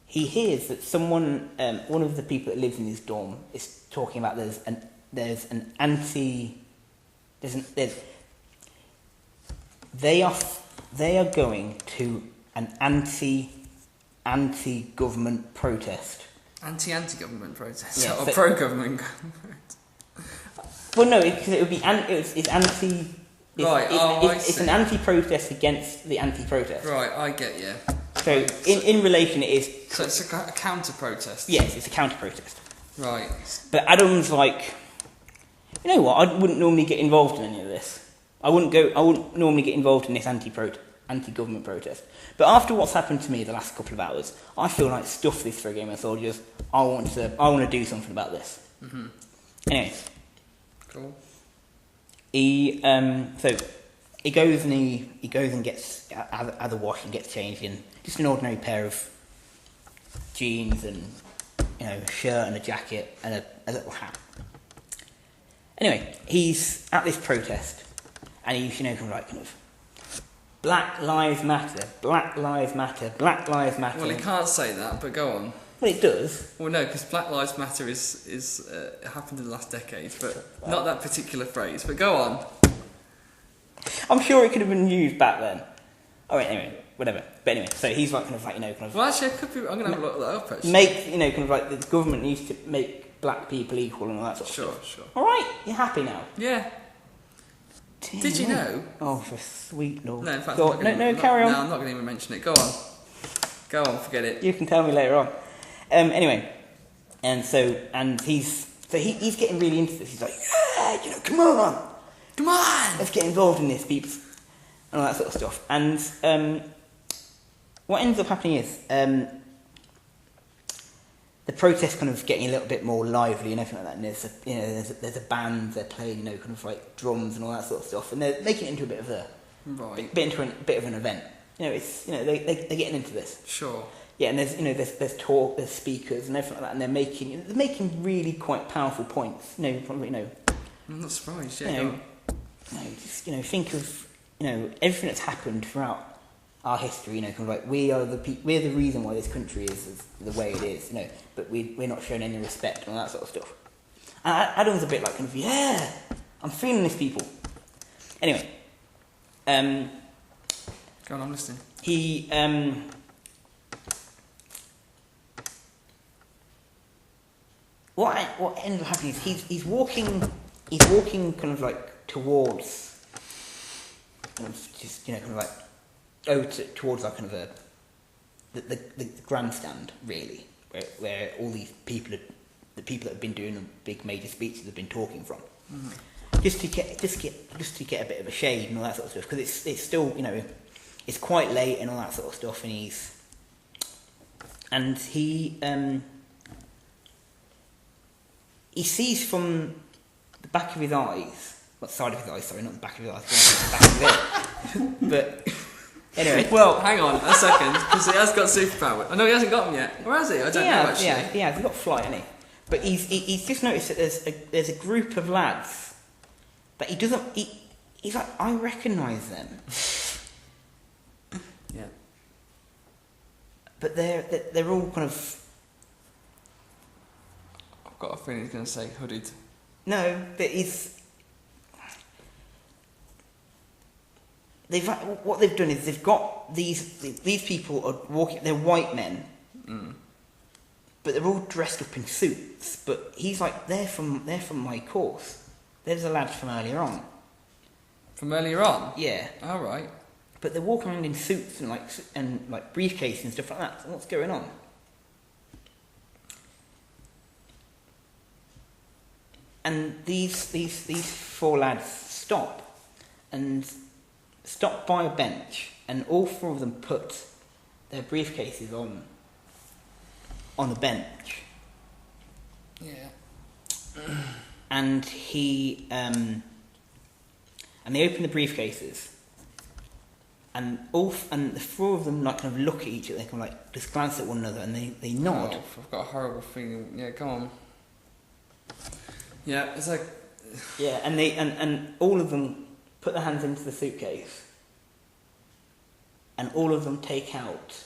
hears that someone, one of the people that lives in his dorm, is talking about they are going to an anti-government protest. Anti-government protest. Yeah, Or so- pro-government. Well, no, because it would be it's anti. Right, I It's see. an anti-protest against the anti-protest. Right, I get you. So in relation, it is. So it's a counter-protest. Yes, it's a counter-protest. Right. But Adam's like, You know what? I wouldn't normally get involved in any of this. I wouldn't normally get involved in this anti-government protest. But after what's happened to me the last couple of hours, I feel like stuff this for a game of soldiers. I want to do something about this. Mm-hmm. Anyway, Cool. he goes and gets has a wash and gets changed in just an ordinary pair of jeans and a shirt and a jacket and a little hat. Anyway, he's at this protest and he's kind of Black Lives Matter, Black Lives Matter, Black Lives Matter. Well, he can't say that, but go on. Well, it does. Well, no, because Black Lives Matter is happened in the last decade, but not that particular phrase. But go on. I'm sure it could have been used back then. Oh, wait, anyway, whatever. But anyway, so he's like Well, actually, I could be. I'm going to have a look that up. Actually, the government needs to make black people equal and all that sort of stuff. Sure. All right, you're happy now. Yeah. Did you know? Oh, for sweet Lord. No, in fact, carry on. No, I'm not going to even mention it. Go on, forget it. You can tell me later on. Anyway, he's getting really into this. He's like, yeah, come on, let's get involved in this, peeps, and all that sort of stuff. And what ends up happening is the protest kind of getting a little bit more lively and everything like that. And there's a band, they're playing kind of like drums and all that sort of stuff, and they're making it into a bit of an event. They're getting into this. Sure. Yeah, and there's talk, there's speakers and everything like that, and they're making really quite powerful points. I'm not surprised. Yeah. Think of everything that's happened throughout our history. Kind of like we're the reason why this country is the way it is. But we're not showing any respect and all that sort of stuff. And Adam's a bit like kind of I'm feeling this, people. Anyway, go on, I'm listening. He what ends up happening is he's walking kind of like towards towards like kind of the grandstand, really, where all these people the people that have been doing the big major speeches have been talking from. Mm-hmm. just to get a bit of a shade and all that sort of stuff, because it's still it's quite late and all that sort of stuff, and he sees from the back of his eyes, side of his eyes, sorry, not the back of his eyes, the back of his head. But anyway. Well, hang on a second, because he has got superpower. I know he hasn't got them yet. Or has he? I don't know actually. Yeah, he's got flight, hasn't he? But he's just noticed that there's a group of lads that he doesn't. He's like, I recognise them. Yeah. But they're all kind of. I've got a feeling he's going to say hooded. No, but what they've done is they've got these people are walking. They're white men, but they're all dressed up in suits. But he's like, they're from my course. There's the lads from earlier on. From earlier on? Yeah. All right. But they're walking around in suits and like briefcases and stuff like that. So what's going on? And these four lads stop by a bench, and all four of them put their briefcases on the bench. Yeah. And they open the briefcases, and the four of them like kind of look at each other. They kind of like just glance at one another, and they nod. Oh, I've got a horrible feeling. Yeah, go on. Yeah, it's like. Yeah, and all of them put their hands into the suitcase, and all of them take out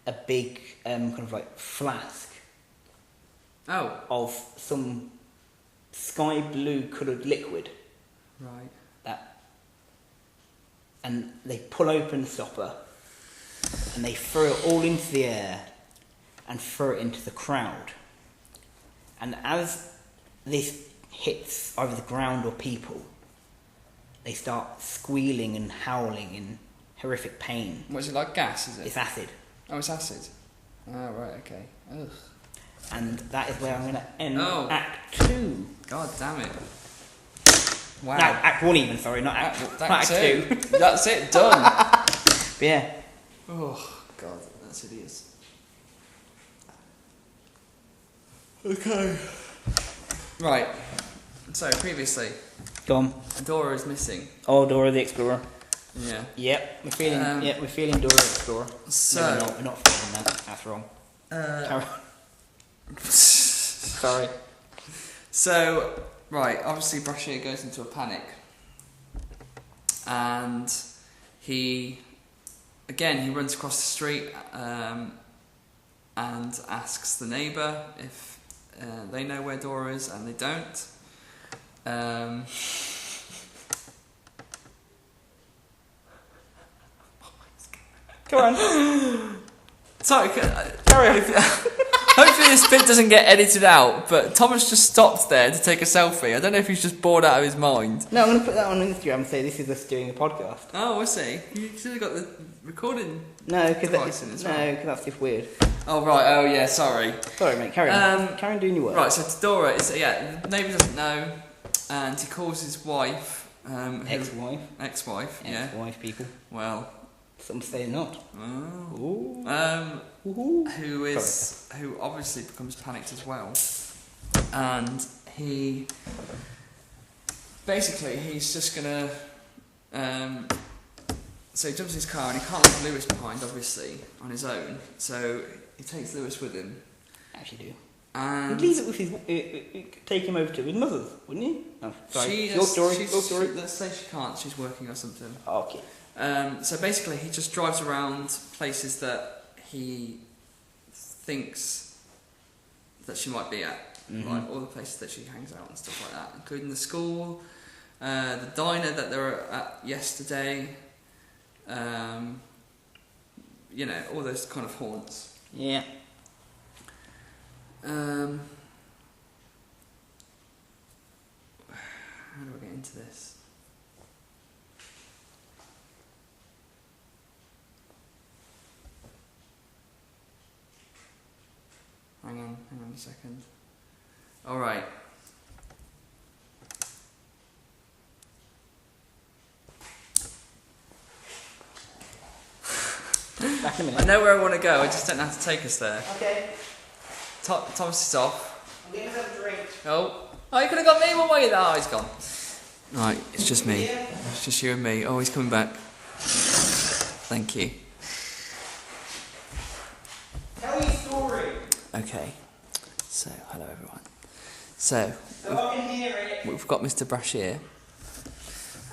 a big kind of like flask. Oh. Of some sky blue coloured liquid. Right. And they pull open the stopper, and they throw it all into the air, and throw it into the crowd. And as this hits either the ground or people, they start squealing and howling in horrific pain. What's it like? Gas, is it? It's acid. Oh, it's acid. Oh, right, okay. Ugh. And that is where I'm going to end Oh. Act 2. God damn it. Wow. No, Act 1 even, sorry, not Act 2. That's it, done. But yeah. Oh, God, that's hideous. Okay. Right. So, previously, Go on. Dora is missing. Oh, Dora the Explorer. Yeah. Yep, we're feeling Dora the Explorer. So, No, we're not feeling that. That's wrong. Carry on. Sorry. So, right, obviously Brashear goes into a panic. And he runs across the street and asks the neighbour if they know where Dora is, and they don't. Go on. Sorry, carry on. Hopefully this bit doesn't get edited out, but Thomas just stopped there to take a selfie. I don't know if he's just bored out of his mind. No, I'm going to put that on Instagram and say this is us doing a podcast. Oh, I see. You should have got the recording. No, because Device in as well. that's just weird. Oh, right. Oh, yeah, sorry. Sorry, mate. Carry on. Carry on doing your work. Right, so to Dora, the neighbour doesn't know, and he calls his wife. Ex-wife. Ex-wife, yeah. Ex-wife, people. Well. Some say not. Oh. Ooh. Who obviously becomes panicked as well, and he's just gonna. So he jumps in his car and he can't leave Lewis behind, obviously, on his own. So he takes Lewis with him. Actually do. And you'd leave it with his. Take him over to his mother's, wouldn't you? Oh, sorry. Your story. Let's say she can't. She's working or something. Okay. So basically, he just drives around places that he thinks that she might be at, like all the places that she hangs out and stuff like that, including the school, the diner that they were at yesterday. All those kind of haunts. Yeah. How do I get into this? Hang on a second. Alright. Back in a minute. I know where I want to go, I just don't know how to take us there. Okay. Thomas is off. I'm going to have a drink. Oh, you could have got me one way. Oh, he's gone. Right, it's just me. It's just you and me. Oh, he's coming back. Thank you. Tell your story. Okay. So, hello everyone. So I can hear it. we've got Mr. Brashear.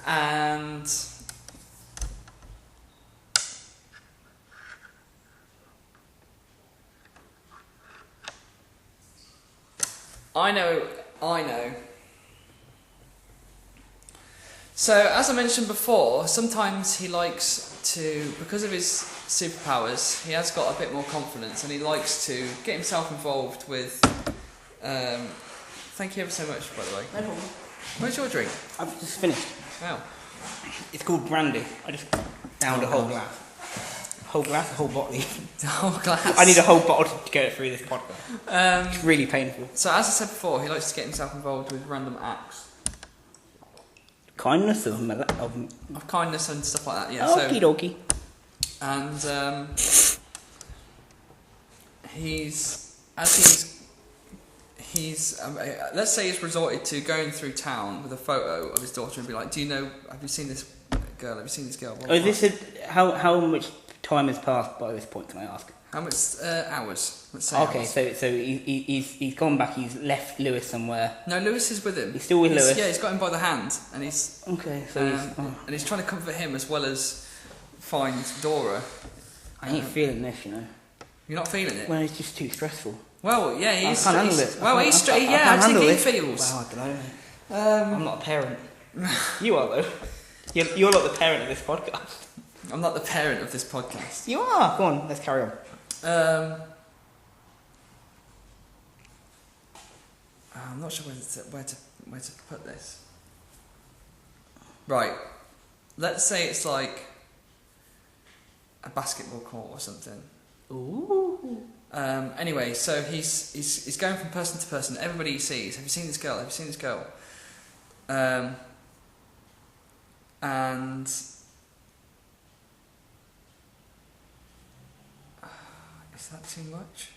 And I know. So, as I mentioned before, sometimes he likes to, because of his superpowers, he has got a bit more confidence and he likes to get himself involved with... thank you ever so much, by the way. No problem. Where's your drink? I've just finished. Wow. It's called brandy. I just downed a whole glass. Whole glass, a whole bottle. Oh, glass. I need a whole bottle to go through this podcast. It's really painful. So, as I said before, he likes to get himself involved with random acts. Kindness of Of kindness and stuff like that, yeah. Okie dokie. And let's say he's resorted to going through town with a photo of his daughter and be like, have you seen this girl? Have you seen this girl? Oh, is this how much time has passed by this point, can I ask? How much hours? Let's say Okay, hours. so he's gone back, he's left Lewis somewhere. No, Lewis is with him. He's still with Lewis? Yeah, he's got him by the hand and he's... Okay, so and he's trying to comfort him as well as find Dora. I ain't feeling this, you know. You're not feeling it? Well, it's just too stressful. Well, yeah, he's... I can't handle it. Well, he's... I Yeah, can't I think handle he it. feels. Well, I don't know. I'm not a parent. You are, though. You're not the parent of this podcast. I'm not the parent of this podcast. You are. Go on, let's carry on. I'm not sure where to put this. Right. Let's say it's like a basketball court or something. Ooh. Anyway, so he's going from person to person. Everybody he sees, have you seen this girl? Have you seen this girl? And is that too much?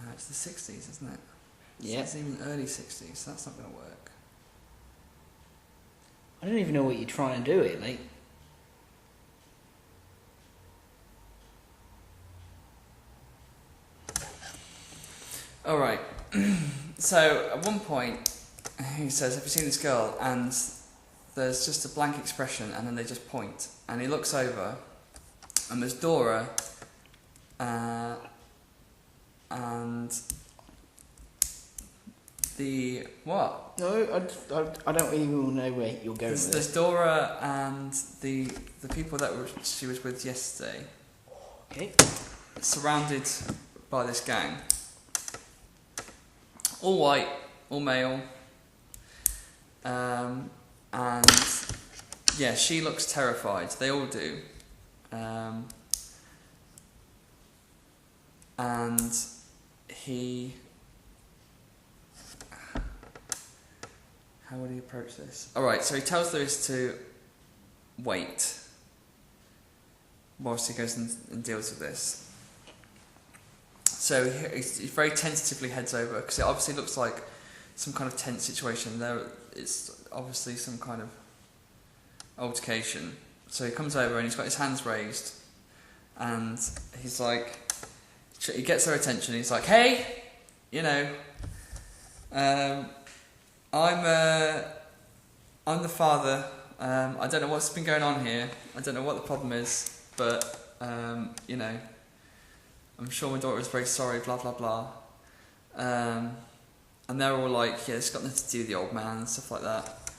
No, it's the 60s, isn't it? Yeah. It's even early 60s, so that's not going to work. I don't even know what you're trying to do here, mate. Alright, so at one point he says, have you seen this girl? And there's just a blank expression, and then they just point. And he looks over, and there's Dora, and the... what? No, I don't even know where you're going with There's Dora and the people that she was with yesterday. Okay. Surrounded by this gang. All white, all male. And yeah, she looks terrified. They all do. And he... how would he approach this? Alright, so he tells Lewis to wait whilst he goes and deals with this. So he very tentatively heads over, because it obviously looks like some kind of tense situation. It's obviously some kind of altercation. So he comes over and he's got his hands raised, and he's like, he gets their attention. He's like, hey, you know, I'm the father. I don't know what's been going on here. I don't know what the problem is, but you know, I'm sure my daughter is very sorry. Blah blah blah. And they're all like, yeah, it's got nothing to do with the old man and stuff like that.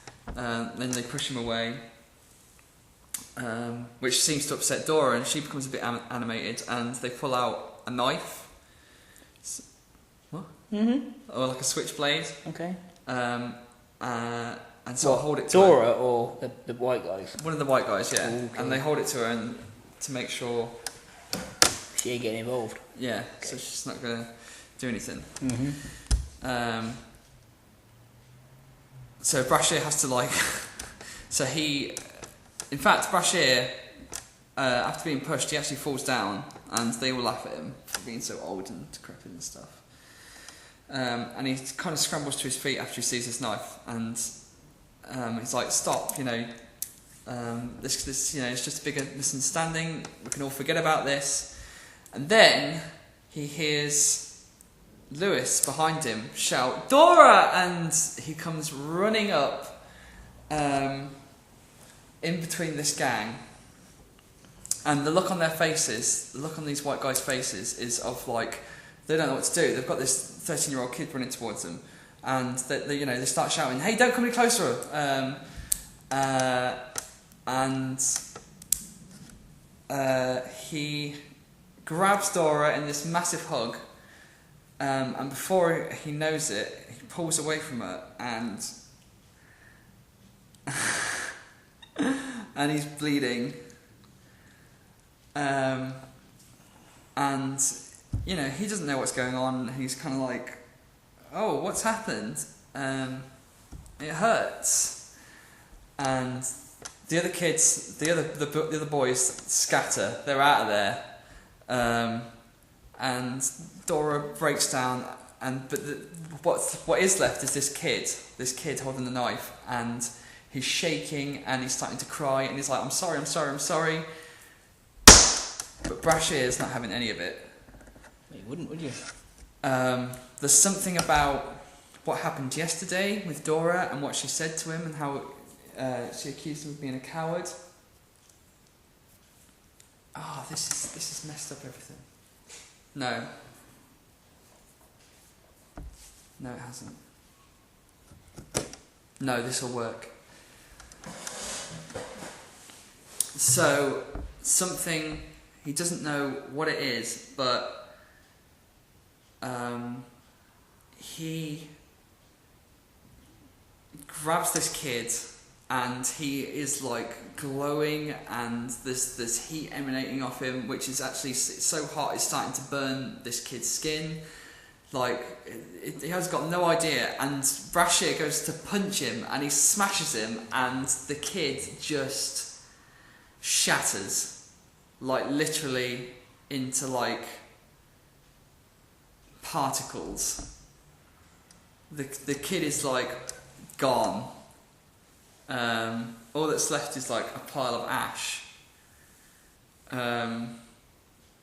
Then they push him away, which seems to upset Dora, and she becomes a bit animated, and they pull out a knife. What? Mm-hmm. Or like a switchblade. Okay. And so What, I hold it to Dora her. or the white guys? One of the white guys, yeah. Okay. And they hold it to her and to make sure, She ain't getting involved. yeah, so she's not going to do anything. Mm-hmm. So Brashear has to like, so in fact Brashear, after being pushed, he actually falls down, and they all laugh at him for being so old and decrepit and stuff. And he kind of scrambles to his feet after he sees this knife, and he's like, "Stop! You know, this, you know, it's just a big misunderstanding. We can all forget about this." And then he hears Lewis behind him shout, "Dora!" And he comes running up, in between this gang. And the look on their faces, the look on these white guys' faces, is of like, they don't know what to do. They've got this 13-year-old kid running towards them, and they you know, they start shouting, "Hey, don't come any closer!" And he grabs Dora in this massive hug, and before he knows it, he pulls away from her, and and he's bleeding. And you know, he doesn't know what's going on. He's kind of like, "Oh, what's happened? It hurts." And the other kids, the other boys scatter. They're out of there. And Dora breaks down. But what is left is this kid holding the knife, and he's shaking and he's starting to cry, and he's like, "I'm sorry, I'm sorry, I'm sorry." But Brashear's not having any of it. You wouldn't, would you? There's something about what happened yesterday with Dora and what she said to him, and how she accused him of being a coward. Oh, this is messed up everything. No, it hasn't. No, this will work. So something, he doesn't know what it is, but he grabs this kid and he is like glowing, and there's heat emanating off him, which is actually so hot it's starting to burn this kid's skin. Like, he has got no idea, and Brashear goes to punch him, and he smashes him, and the kid just shatters, like literally into like particles. The kid is like gone. All that's left is like a pile of ash.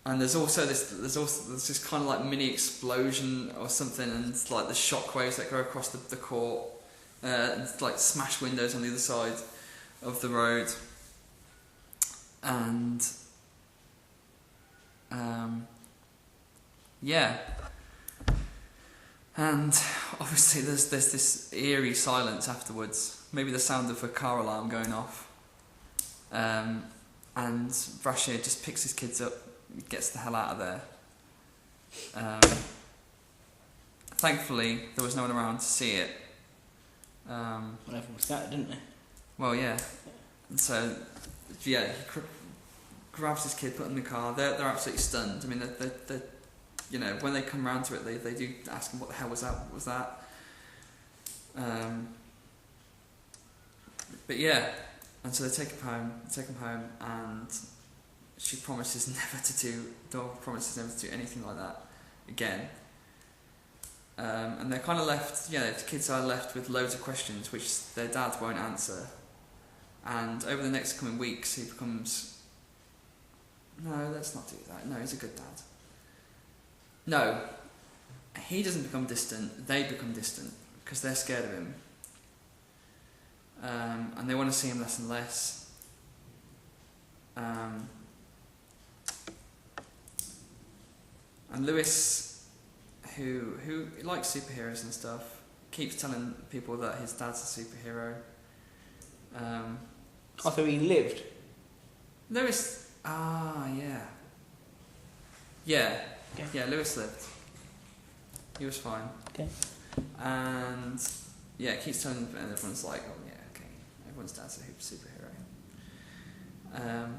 And there's this kind of like mini explosion or something, and it's like the shockwaves that go across the court, and it's like smashed windows on the other side of the road, and yeah, and obviously there's this eerie silence afterwards, maybe the sound of a car alarm going off, and Brashear just picks his kids up, gets the hell out of there. Thankfully, there was no one around to see it. Well, everyone was scattered, didn't they? Well, yeah. And so, yeah, he grabs his kid, put him in the car. They're absolutely stunned. I mean, they you know, when they come round to it, they do ask him, "What the hell was that? What was that?" But yeah, and so they take him home, and she promises never to do anything like that again. And they're kind of left, the kids are left with loads of questions which their dad won't answer. And over the next coming weeks, he becomes, no, let's not do that. No, he's a good dad. No, he doesn't become distant, they become distant because they're scared of him. And they want to see him less and less. And Lewis, who likes superheroes and stuff, keeps telling people that his dad's a superhero. So he lived? Lewis, yeah. Yeah, okay. Yeah, Lewis lived. He was fine. Okay. And, yeah, keeps telling them, and everyone's like, oh yeah, okay, everyone's dad's a superhero.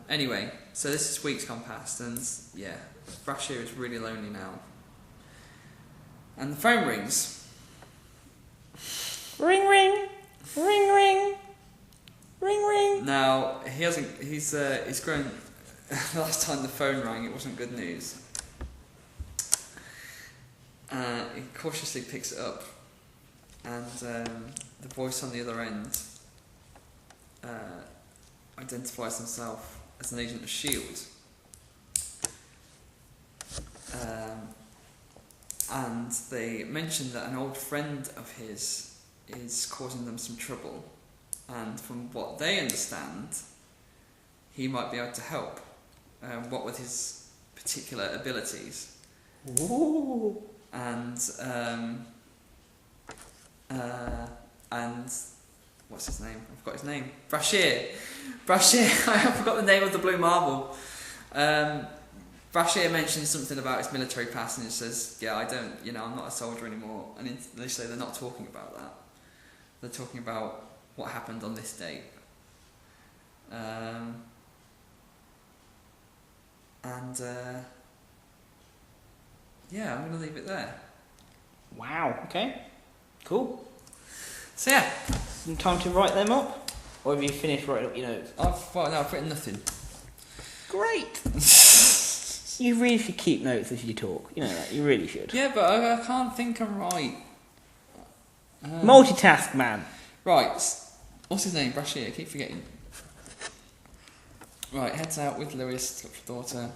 Anyway, so this is weeks gone past, and yeah, Brashear is really lonely now. And the phone rings. Ring, ring, ring, ring, ring, ring. Now he's grown. The last time the phone rang, it wasn't good news. He cautiously picks it up, and the voice on the other end identifies himself as an agent of S.H.I.E.L.D. And they mention that an old friend of his is causing them some trouble, and from what they understand, he might be able to help. What with his particular abilities. Ooh. And what's his name? I forgot his name. Brashear. I forgot the name of the Blue Marvel. Brashear mentions something about his military past, and it says, "Yeah, I'm not a soldier anymore." And they say they're not talking about that. They're talking about what happened on this date. Yeah, I'm going to leave it there. Wow, okay. Cool. So yeah. Some time to write them up? Or have you finished writing up your notes? I've written nothing. Great! You really should keep notes as you talk. You know that, you really should. Yeah, but I can't think and write. Multitask, man. Right, what's his name? Brashear, I keep forgetting. Right, heads out with Lewis to look for daughter.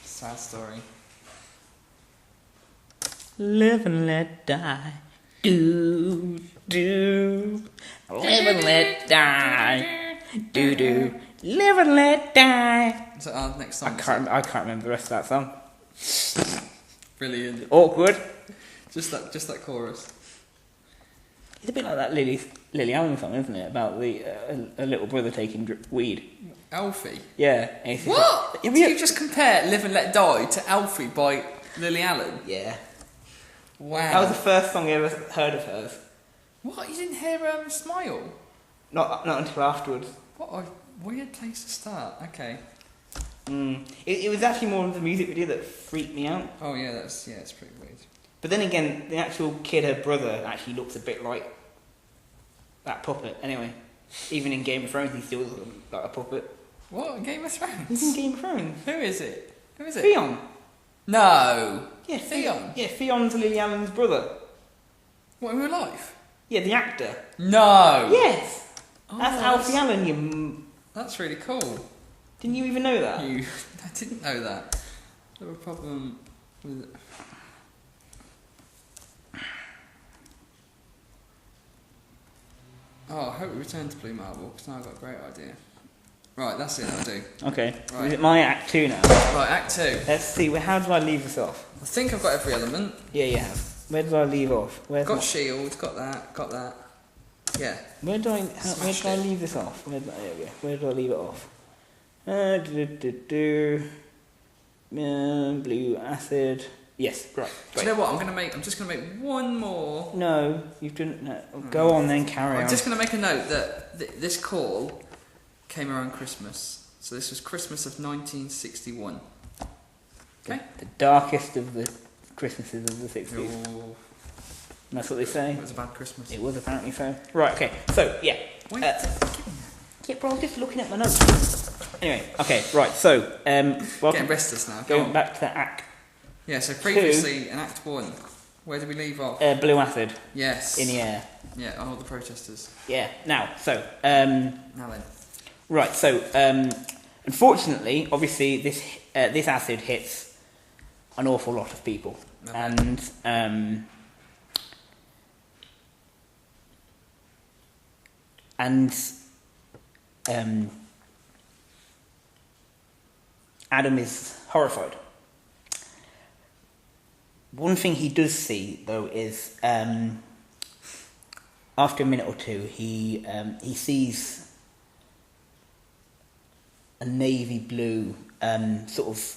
Sad story. Live and let die. Do. Live and let die. Do. Live and let die. So our next song. I can't remember the rest of that song. Brilliant. Awkward. Just that chorus. It's a bit like that Lily Allen song, isn't it? About the a little brother taking weed. Alfie? Yeah. What? Did you just compare Live and Let Die to Alfie by Lily Allen? Yeah. Wow. That was the first song I ever heard of hers. What? You didn't hear Smile? Not until afterwards. What a weird place to start. Okay. It was actually more of the music video that freaked me out. Oh yeah, it's pretty weird. But then again, the actual kid, her brother, actually looks a bit like that puppet. Anyway, even in Game of Thrones, he still looks like a puppet. What? Game of Thrones? He's in Game of Thrones. Who is it? Who is it? Theon. No. Yeah, Theon. Yeah, Theon's Lily Allen's brother. What, in real life? Yeah, the actor. No. Yes. Oh, That's Alfie Allen. You That's really cool. didn't you even know that? I didn't know that. There was a problem with. Oh, I hope we return to Blue Marble because now I've got a great idea. Right, that's it. I'll do. Okay. Right. Is it my act 2 now? Right, Act 2. Let's see. How do I leave this off? I think I've got every element. Yeah, you have. Where did I leave off? Got shield. Got that. Yeah. Where do I Smashed leave it. this off? There we go. Where do I leave it off? Blue acid. Yes, right. Do you know what? I'm just gonna make one more. No, you've done. No. Go on then. Carry on. I'm just gonna make a note that this call came around Christmas. So this was Christmas of 1961. Okay. The darkest of the Christmases of the 60s. Oh, That's what they say. it was a bad Christmas. It was apparently so. Right. Okay. So yeah. Wait. Yeah, bro. I'm just looking at my notes. Anyway. Okay. Right. So Getting welcome. restless now. Go Going on. back to the act. Yeah. So previously in Act 1, where did we leave off? Blue acid Yes. in the air. Yeah. Oh, the protesters. Yeah. Now. So. Now then. Right. So. Unfortunately, obviously, this acid hits an awful lot of people, Okay. and Adam is horrified. One thing he does see, though, is after a minute or two, he sees a navy blue sort of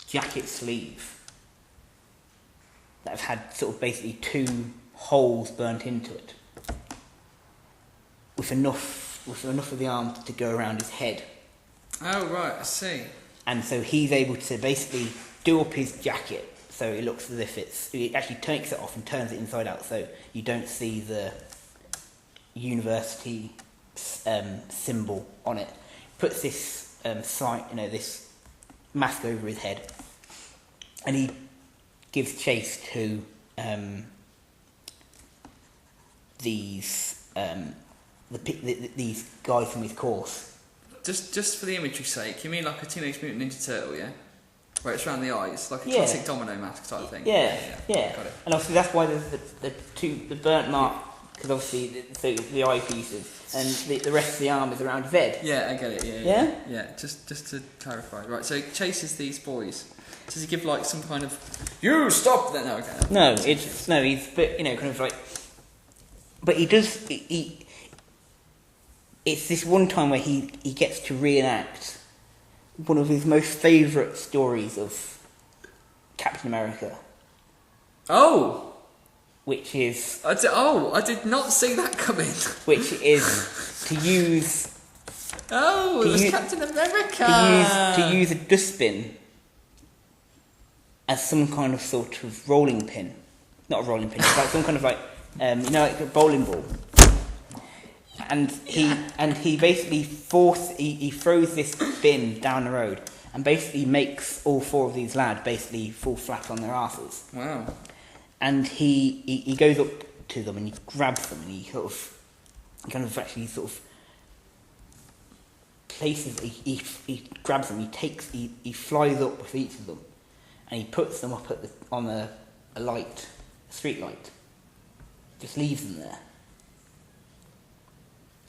jacket sleeve that have had sort of basically 2 holes burnt into it, with enough of the arm to go around his head. Oh right, I see. And so he's able to basically do up his jacket so it looks as if it actually takes it off and turns it inside out, so you don't see the university symbol on it. Puts this this mask over his head, and he gives chase to these guys from his course. Just for the imagery's sake, you mean like a Teenage Mutant Ninja Turtle, yeah? Where it's around the eyes, like a Yeah. classic domino mask type thing. Yeah. Got it. And obviously that's why there's the burnt mark, because obviously the eyepieces and the rest of the arm is around his head. Yeah, I get it. Yeah? Yeah. Just to clarify, right? So he chases these boys. Does he give like some kind of "you stop"? No, okay. No, he's but kind of like, but he does he. It's this one time where he gets to reenact one of his most favourite stories of Captain America, Oh, which is I did not see that coming. to use Oh, it To was use- Captain America. to use a dustbin as some kind of sort of rolling pin. Not a rolling pin, it's like some kind of like like a bowling ball. And he basically he throws this bin down the road and basically makes all 4 of these lads basically fall flat on their asses. Wow. And he goes up to them and he grabs them and he places, he grabs them, he flies up with each of them and he puts them up on a light, a street light, just leaves them there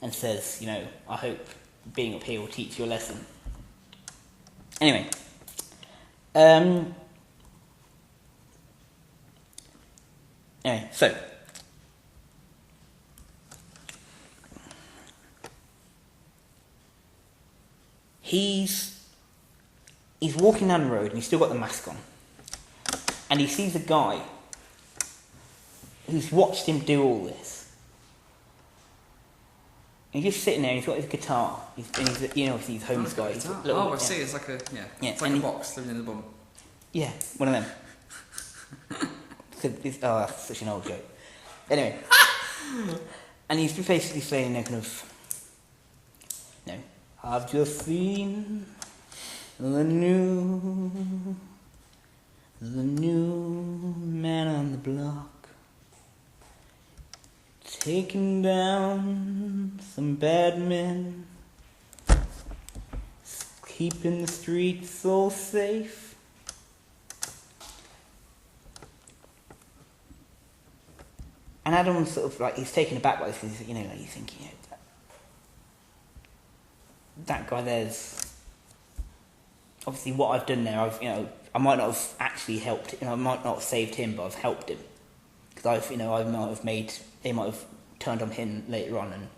and says, I hope being up here will teach you a lesson. Anyway, so he's walking down the road and he's still got the mask on, and he sees a guy who's watched him do all this he's just sitting there. He's got his guitar. He's obviously he's a homeless guy. He's a little Oh, I bit- see. It's like a It's like and a box living in the bum. Yeah, one of them. That's such an old joke. Anyway, and he's just basically saying, kind of, I've just seen the new man on the block, taking down some bad men, keeping the streets so safe. And Adam's sort of like, he's taken aback by this because he's thinking, that guy there's obviously what I've done there. I might not have actually helped. I might not have saved him, but I've helped him because they might have turned on him later on and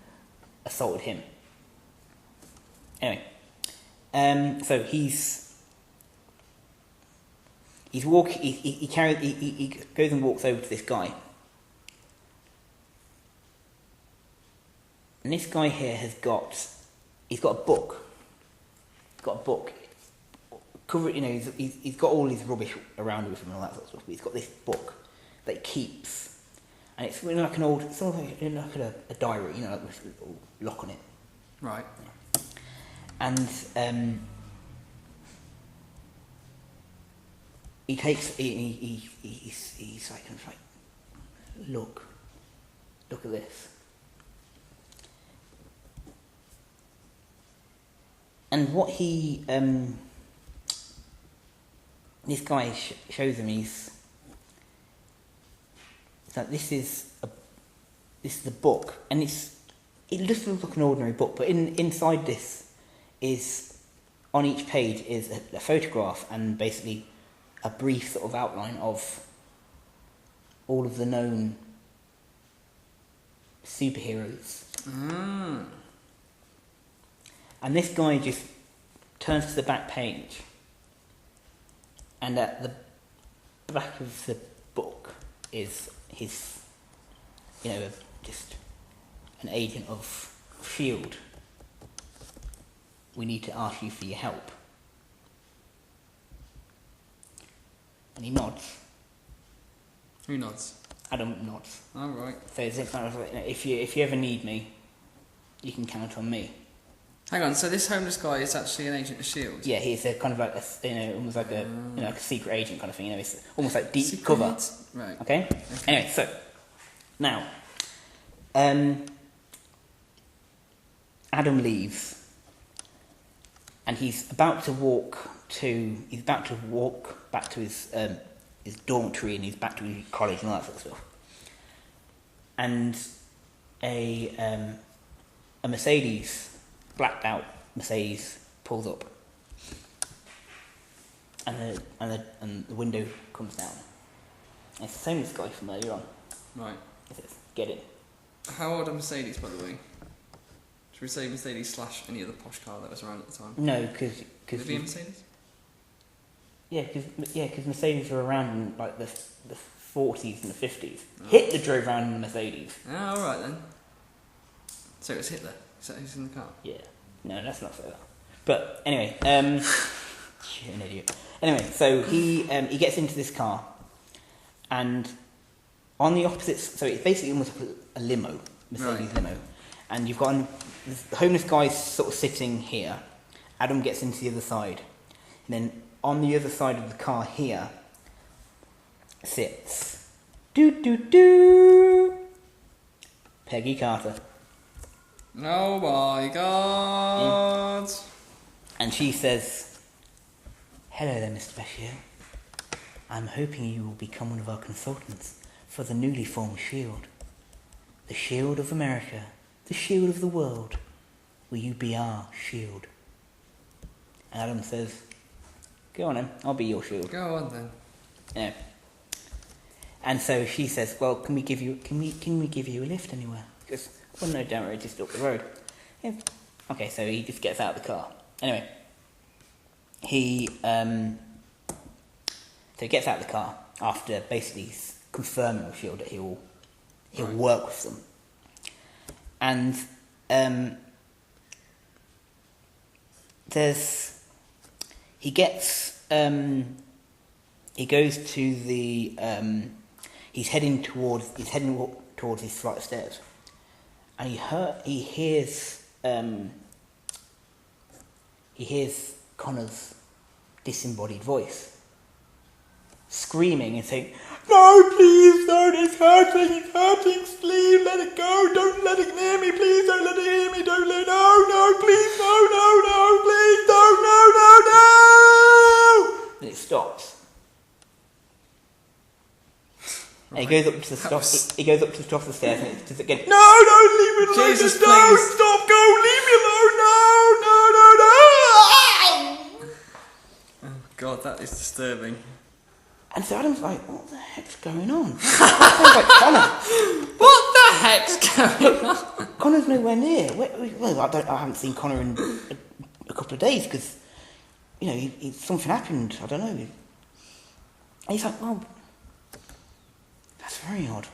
assaulted him. Anyway, so he goes and walks over to this guy. And this guy here he's got a book. He's got a book. He's got all his rubbish around with him and all that sort of stuff. But he's got this book that he keeps, and it's like it's almost like a diary, like with a little lock on it. Right. And he's like, look at this. And what this guy shows him is that this is the book, and it just looks like an ordinary book, but inside this is, on each page is a photograph and basically a brief sort of outline of all of the known superheroes. Mm. And this guy just turns to the back page, and at the back of the book is his, just an agent of S.H.I.E.L.D. We need to ask you for your help. And he nods. Who nods? Adam nods. All right. So it's kind of like, if you ever need me, you can count on me. Hang on. So this homeless guy is actually an agent of S.H.I.E.L.D. Yeah, he's a kind of like almost like a like a secret agent kind of thing. It's almost like deep Secret? cover. Right. Okay. Anyway, so now, Adam leaves, and he's about to walk back to his dormitory, and he's back to his college and all that sort of stuff. And a Mercedes, blacked out Mercedes, pulls up, and the window comes down. And it's the same as the guy from earlier on. Right. It says, "Get in." How old are Mercedes, by the way? Should we say Mercedes / any other posh car that was around at the time? No, because Would it be a Mercedes? because Mercedes were around in like the 40s and the 50s. Oh. Hitler drove around in the Mercedes. Ah, all right then. So it was Hitler. Is that who's in the car? Yeah. No, that's not so. But anyway, you're an idiot. Anyway, so he gets into this car, and on the opposite, so it's basically almost like a limo, Mercedes limo, and you've got the homeless guy's sort of sitting here. Adam gets into the other side, and then on the other side of the car here sits Peggy Carter. Oh my God! Yeah. And she says, "Hello there, Mr. Bashir. I'm hoping you will become one of our consultants for the newly formed S.H.I.E.L.D. The S.H.I.E.L.D. of America, the S.H.I.E.L.D. of the world. Will you be our S.H.I.E.L.D.?" And Adam says, "Go on then, I'll be your S.H.I.E.L.D." Go on then. Yeah. And so she says, "Well, can we give you a lift anywhere?" He goes, "Well, no, don't worry, just up the road." Yeah. Okay, so he just gets out of the car. Anyway, he gets out of the car after basically confirming with S.H.I.E.L.D. that he'll work with them. And um, he goes to the, he's heading towards his flight of stairs, and he hears Connor's disembodied voice screaming and saying, "No, please don't, it's hurting, please let it go, don't let it near me, please don't let it hear me, no, please, no, please, no. And it stops. And he goes up to the top. He goes up to the top of the stairs, and it does it again. No, don't leave me alone. Jesus, don't please. stop. Go, leave me alone. No. Oh God, that is disturbing. And so Adam's like, "What the heck's going on?" That sounds like Connor. What the heck's going on? Connor's nowhere near. Well, I haven't seen Connor in a couple of days because, something happened. I don't know. And he's like, "Well, that's very odd."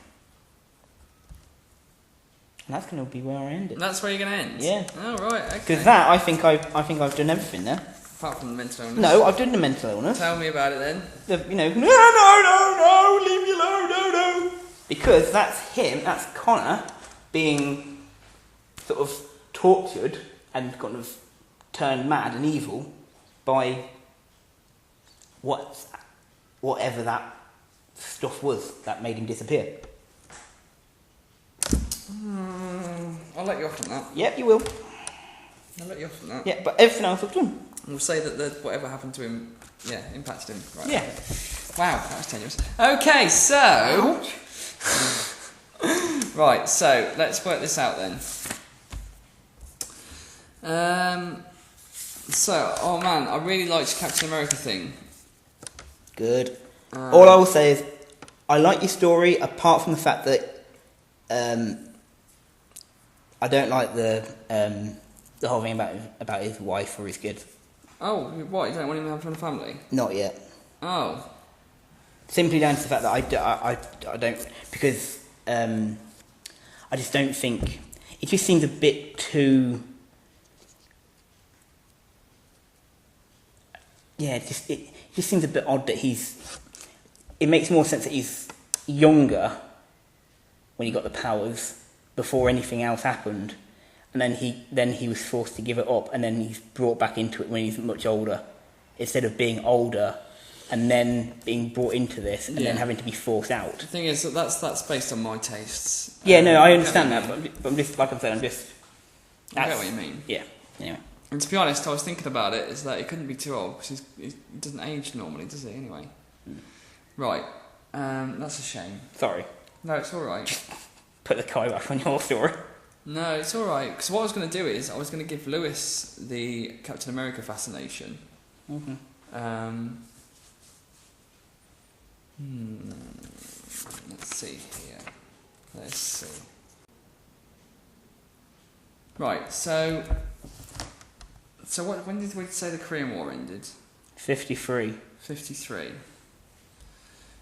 And that's going to be where I end it. That's where you're going to end? Yeah. Oh, right, okay. Because that, I think I've done everything there. Apart from the mental illness. No, I've done the mental illness. Tell me about it then. No, leave me alone, no. Because that's Connor being sort of tortured and kind of turned mad and evil by whatever that stuff was that made him disappear. I'll let you off on that. Yep, you will. I'll let you off on that. Yeah, but everything else I've done. We'll say that whatever happened to him, impacted him. Right. Yeah. Wow, that was tenuous. Okay, so... Right, so let's work this out then. Oh man, I really liked your Captain America thing. Good. All I will say is, I like your story, apart from the fact that I don't like the whole thing about his wife or his kids. Oh, what? You don't want him to have a family? Not yet. Oh. Simply down to the fact that I don't, because I just don't think, it just seems a bit too, it just seems a bit odd that it makes more sense that he's younger when he got the powers before anything else happened, and then he was forced to give it up, and then he's brought back into it when he's much older, instead of being older and then being brought into this and then having to be forced out. The thing is that's based on my tastes. Yeah, no, I understand that, but I'm just, like I said, I get what you mean. Yeah, anyway. And to be honest, I was thinking about it, is that he couldn't be too old, because he doesn't age normally, does he, anyway? Right, that's a shame. Sorry. No, it's alright. Put the kibosh on your story. No, it's alright, because what I was going to do is, I was going to give Lewis the Captain America fascination. Mm-hmm. Let's see here. Let's see. Right, so when did we say the Korean War ended? 53. 53.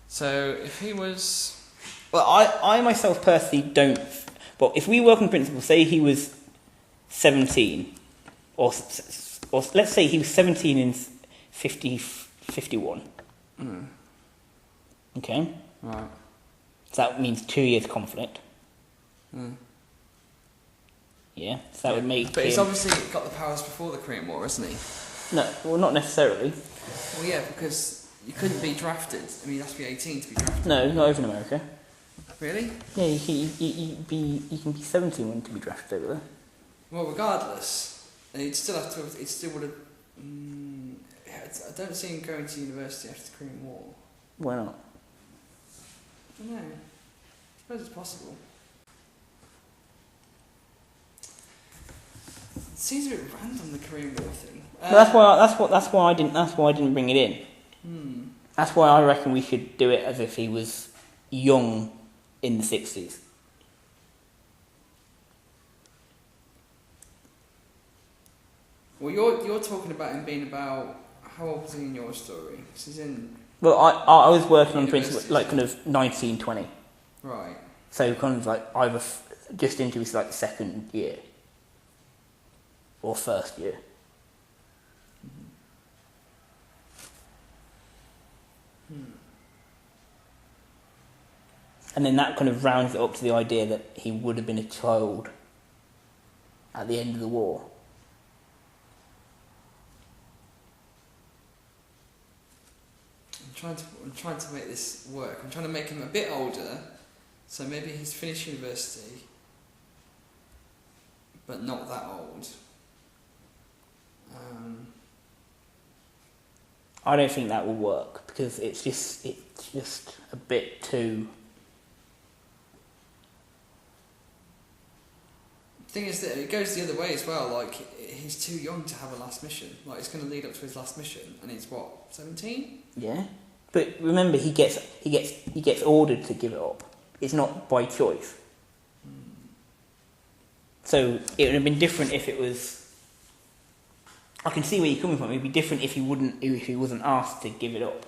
So if he was... Well, I myself personally don't... Well, if we work on principle, say he was 17, or let's say he was 17 in 51. Mm. Okay? Right. So that means 2 years conflict. Mm. Yeah, so that would make But him... he's obviously got the powers before the Korean War, isn't he? No, well, not necessarily. Well, yeah, because you couldn't be drafted. I mean, you have to be 18 to be drafted. No, not over in America. Really? Yeah, you can be 17 when to be drafted over there. Well, regardless, he'd still have to... It still would have... I don't see him going to university after the Korean War. Why not? I don't know. I suppose it's possible. It seems a bit random, the Korean War thing. Well, that's why I didn't bring it in. Hmm. That's why I reckon we should do it as if he was young in the 60s. Well, you're talking about him being about... How old was he in your story? 'Cause he's in... Well, I was working on University, principle like kind of 1920. Right. So kind of like either just into his like second year. or first year. And then that kind of rounds it up to the idea that he would have been a child at the end of the war. I'm trying to make this work. I'm trying to make him a bit older, so maybe he's finished university, but not that old. I don't think that will work because it's just a bit too. The thing is that it goes the other way as well. Like, he's too young to have a last mission. Like, it's going to lead up to his last mission, and he's what, 17? Yeah, but remember, he gets ordered to give it up. It's not by choice. So it would have been different if it was. I can see where you're coming from. It'd be different if he wasn't asked to give it up,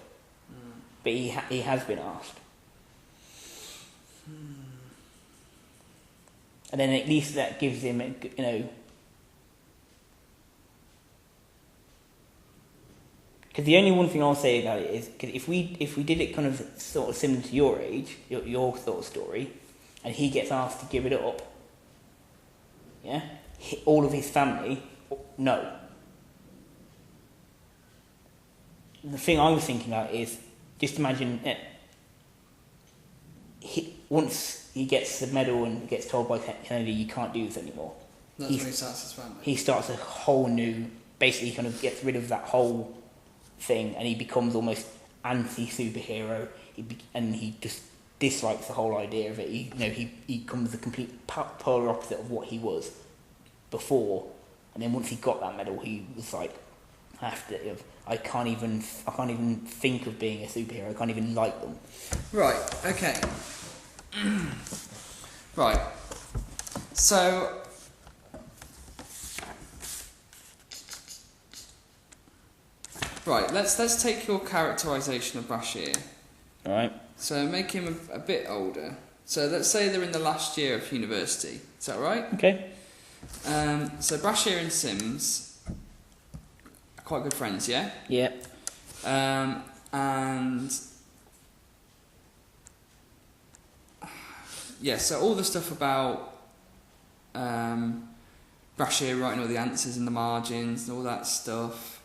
but he has been asked. And then at least that gives him, because the only one thing I'll say about it is, because if we did it kind of sort of similar to your age, your sort of story, and he gets asked to give it up, yeah, all of his family, no. The thing I was thinking about is, just imagine once he gets the medal and gets told by Kennedy, you can't do this anymore. That's when he starts his family. He starts a whole new, basically kind of gets rid of that whole thing, and he becomes almost anti-superhero, and he just dislikes the whole idea of it. He becomes the complete polar opposite of what he was before, and then once he got that medal, he was like, I can't even think of being a superhero. I can't even like them. Right. Okay. Right. So. Right. Let's take your characterisation of Bashir. All right. So make him a bit older. So let's say they're in the last year of university. Is that right? Okay. So Bashir and Sims are quite good friends, yeah? Yeah. And yeah, so all the stuff about Bashir writing all the answers in the margins and all that stuff,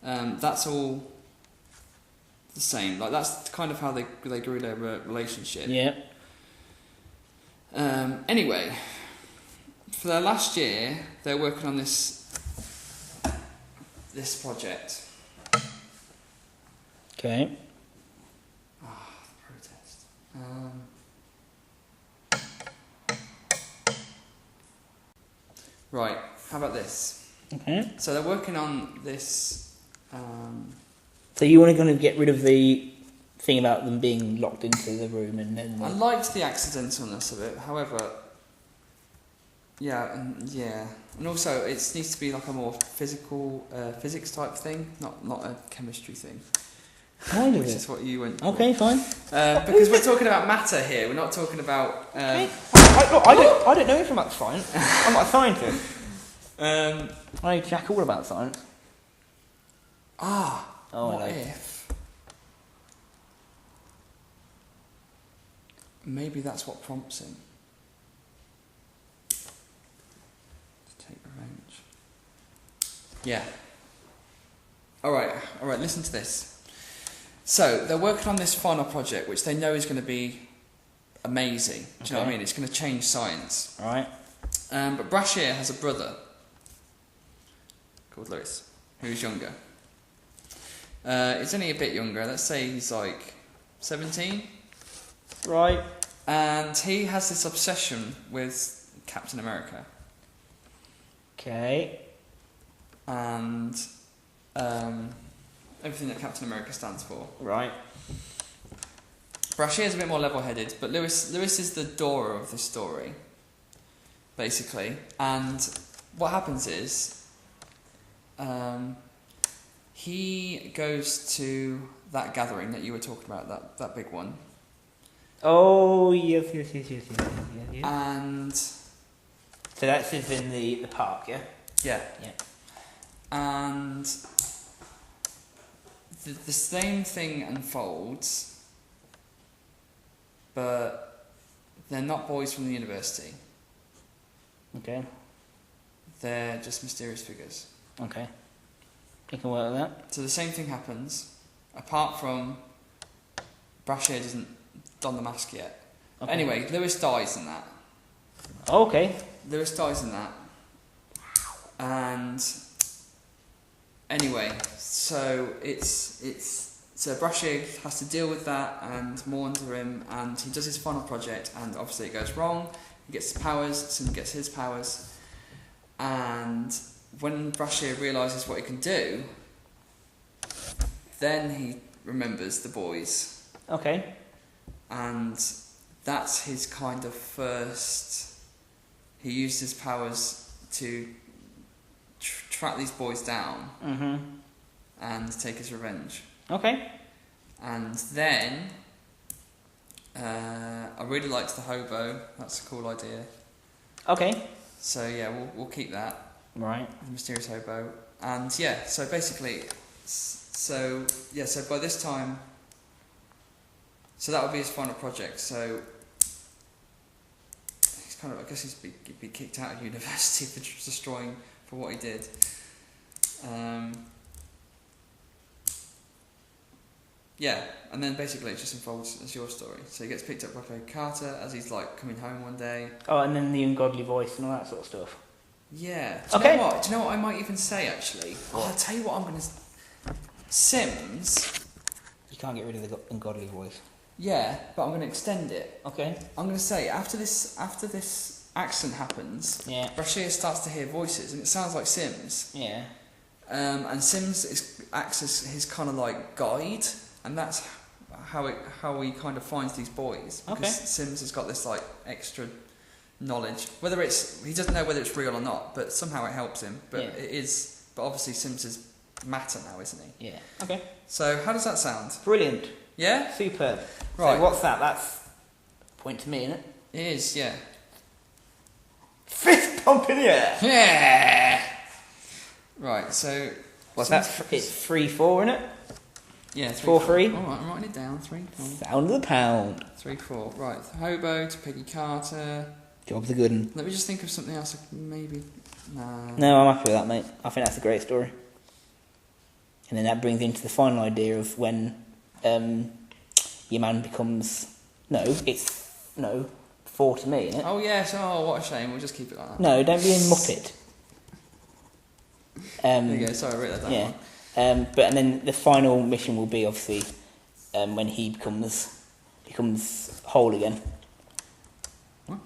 that's all the same. Like, that's kind of how they grew their relationship. Yeah. Anyway, for their last year, they're working on this project. Okay. Protest. Right, how about this? Okay. So they're working on this. So you want to kind of get rid of the thing about them being locked into the room, and then. I liked the accidentalness of it, however. Yeah, and also it needs to be like a more physics type thing, not a chemistry thing. Why does which it? is what you went for. Okay, fine. Because we're talking about matter here. We're not talking about. I don't know anything about science. I'm not a scientist. I know jack all about science. What if? Maybe that's what prompts him to take revenge. Yeah. All right. Listen to this. So they're working on this final project, which they know is going to be amazing. Do you know what I mean? It's going to change science. All right. But Bashir has a brother called Lewis, who's younger. He's only a bit younger. Let's say he's like 17. Right. And he has this obsession with Captain America. Okay. And everything that Captain America stands for. Right. Bashir is a bit more level-headed, but Lewis is the Dora of the story, basically. And what happens is, he goes to that gathering that you were talking about, that big one. Oh, yes. And So that's just in the park, yeah? Yeah. Yeah. And the same thing unfolds, but they're not boys from the university. Okay. They're just mysterious figures. Okay. You can work with that. So the same thing happens, apart from Brashear doesn't don the mask yet. Okay. Anyway, Lewis dies in that. Okay. Lewis dies in that. And anyway, so so Brashear has to deal with that and mourn for him, and he does his final project, and obviously it goes wrong. He gets his powers, Sim gets his powers, and when Brashear realises what he can do, then he remembers the boys, Okay. and that's his kind of first. He used his powers to track these boys down Mhm. and take his revenge. Okay. And then I really liked the hobo. That's a cool idea. Okay. So yeah, we'll keep that, Right. the mysterious hobo. And yeah, so basically, so by this time, so that would be his final project. So he's kind of, I guess he'd be kicked out of university for destroying, for what he did. Yeah, and then basically it just unfolds as your story. So he gets picked up by Peggy Carter as he's like coming home one day. Oh, and then the ungodly voice and all that sort of stuff. Yeah. Okay. Do you know what I might even say actually? Oh, I'll tell you what I'm going to. Sims. You can't get rid of the ungodly voice. Yeah, but I'm going to extend it. Okay. I'm going to say after this accident happens, Yeah. Brashear starts to hear voices, and it sounds like Sims. Yeah. And Sims acts as his kind of like guide, and that's how he kind of finds these boys. Because Okay. Sims has got this like extra knowledge. Whether he doesn't know whether it's real or not, but somehow it helps him. But Yeah. it is. But obviously Sims is matter now, isn't he? Yeah. Okay. So how does that sound? Brilliant. Yeah, Superb. Right. So what's that? That's a point to me, isn't it? it is. Yeah. Fist pump in the air. Yeah. Right. So What's that? It's 3-4, isn't it? yeah, 4-3. All right, I'm writing it down. 3-4. Sound of the pound. 3-4. Right. Hobo to Peggy Carter. Job's a good one. Let me just think of something else. Maybe. Nah. No, I'm happy with that, mate. I think that's a great story. And then that brings into the final idea of when your man becomes... it's 4 to me, isn't it? Oh yes. Oh, what a shame. We'll just keep it like that. No, don't be a muppet. There you go. Sorry, I wrote that down. Yeah. And then the final mission will be obviously when he becomes whole again. What?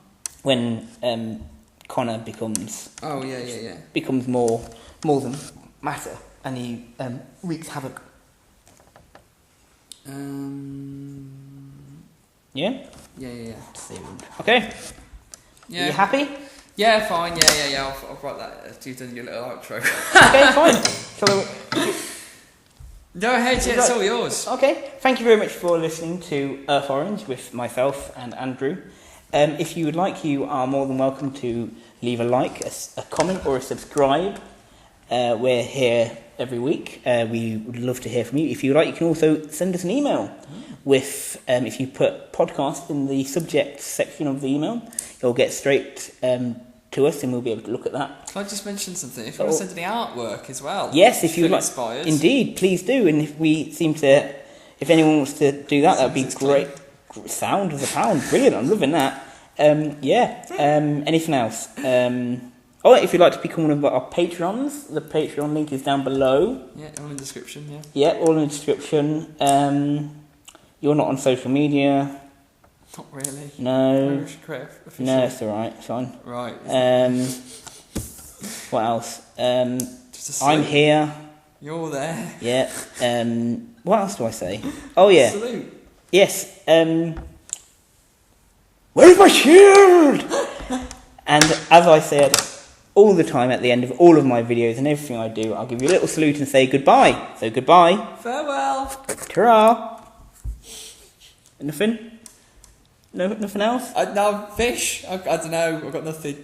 When Connor becomes Oh yeah. becomes more than matter, and he wreaks havoc. Yeah. Yeah. Okay. Yeah. Are you happy? Yeah, fine. Yeah. I'll write that as you've done your little outro. Okay, fine. Shall Go ahead. Yeah, it's all yours. Okay, thank you very much for listening to Earth Orange with myself and Andrew. If you would like, you are more than welcome to leave a like, a comment or a subscribe. We're here every week. We would love to hear from you. If you would like, you can also send us an email with, if you put podcast in the subject section of the email, you'll get straight to us and we'll be able to look at that. Can I just mention something? If you want to send any artwork as well. Yes, if you feel like. inspired. Indeed, please do. And if anyone wants to do that, that would be great. Sound of the pound, brilliant. I'm loving that. Anything else? If you'd like to become one of our Patreons, the Patreon link is down below. Yeah, all in the description. Yeah. Yeah, all in the description. You're not on social media. Not really. No. Official. No, it's alright. It's fine. Right. What else? Just a I'm salute. here. You're there. Yeah. What else do I say? Oh yeah. Salute. Yes. Where's my shield? And as I said all the time at the end of all of my videos and everything I do, I'll give you a little salute and say goodbye. So goodbye. Farewell. Ta-ra. Nothing? No, nothing else? No, fish. I don't know. I've got nothing.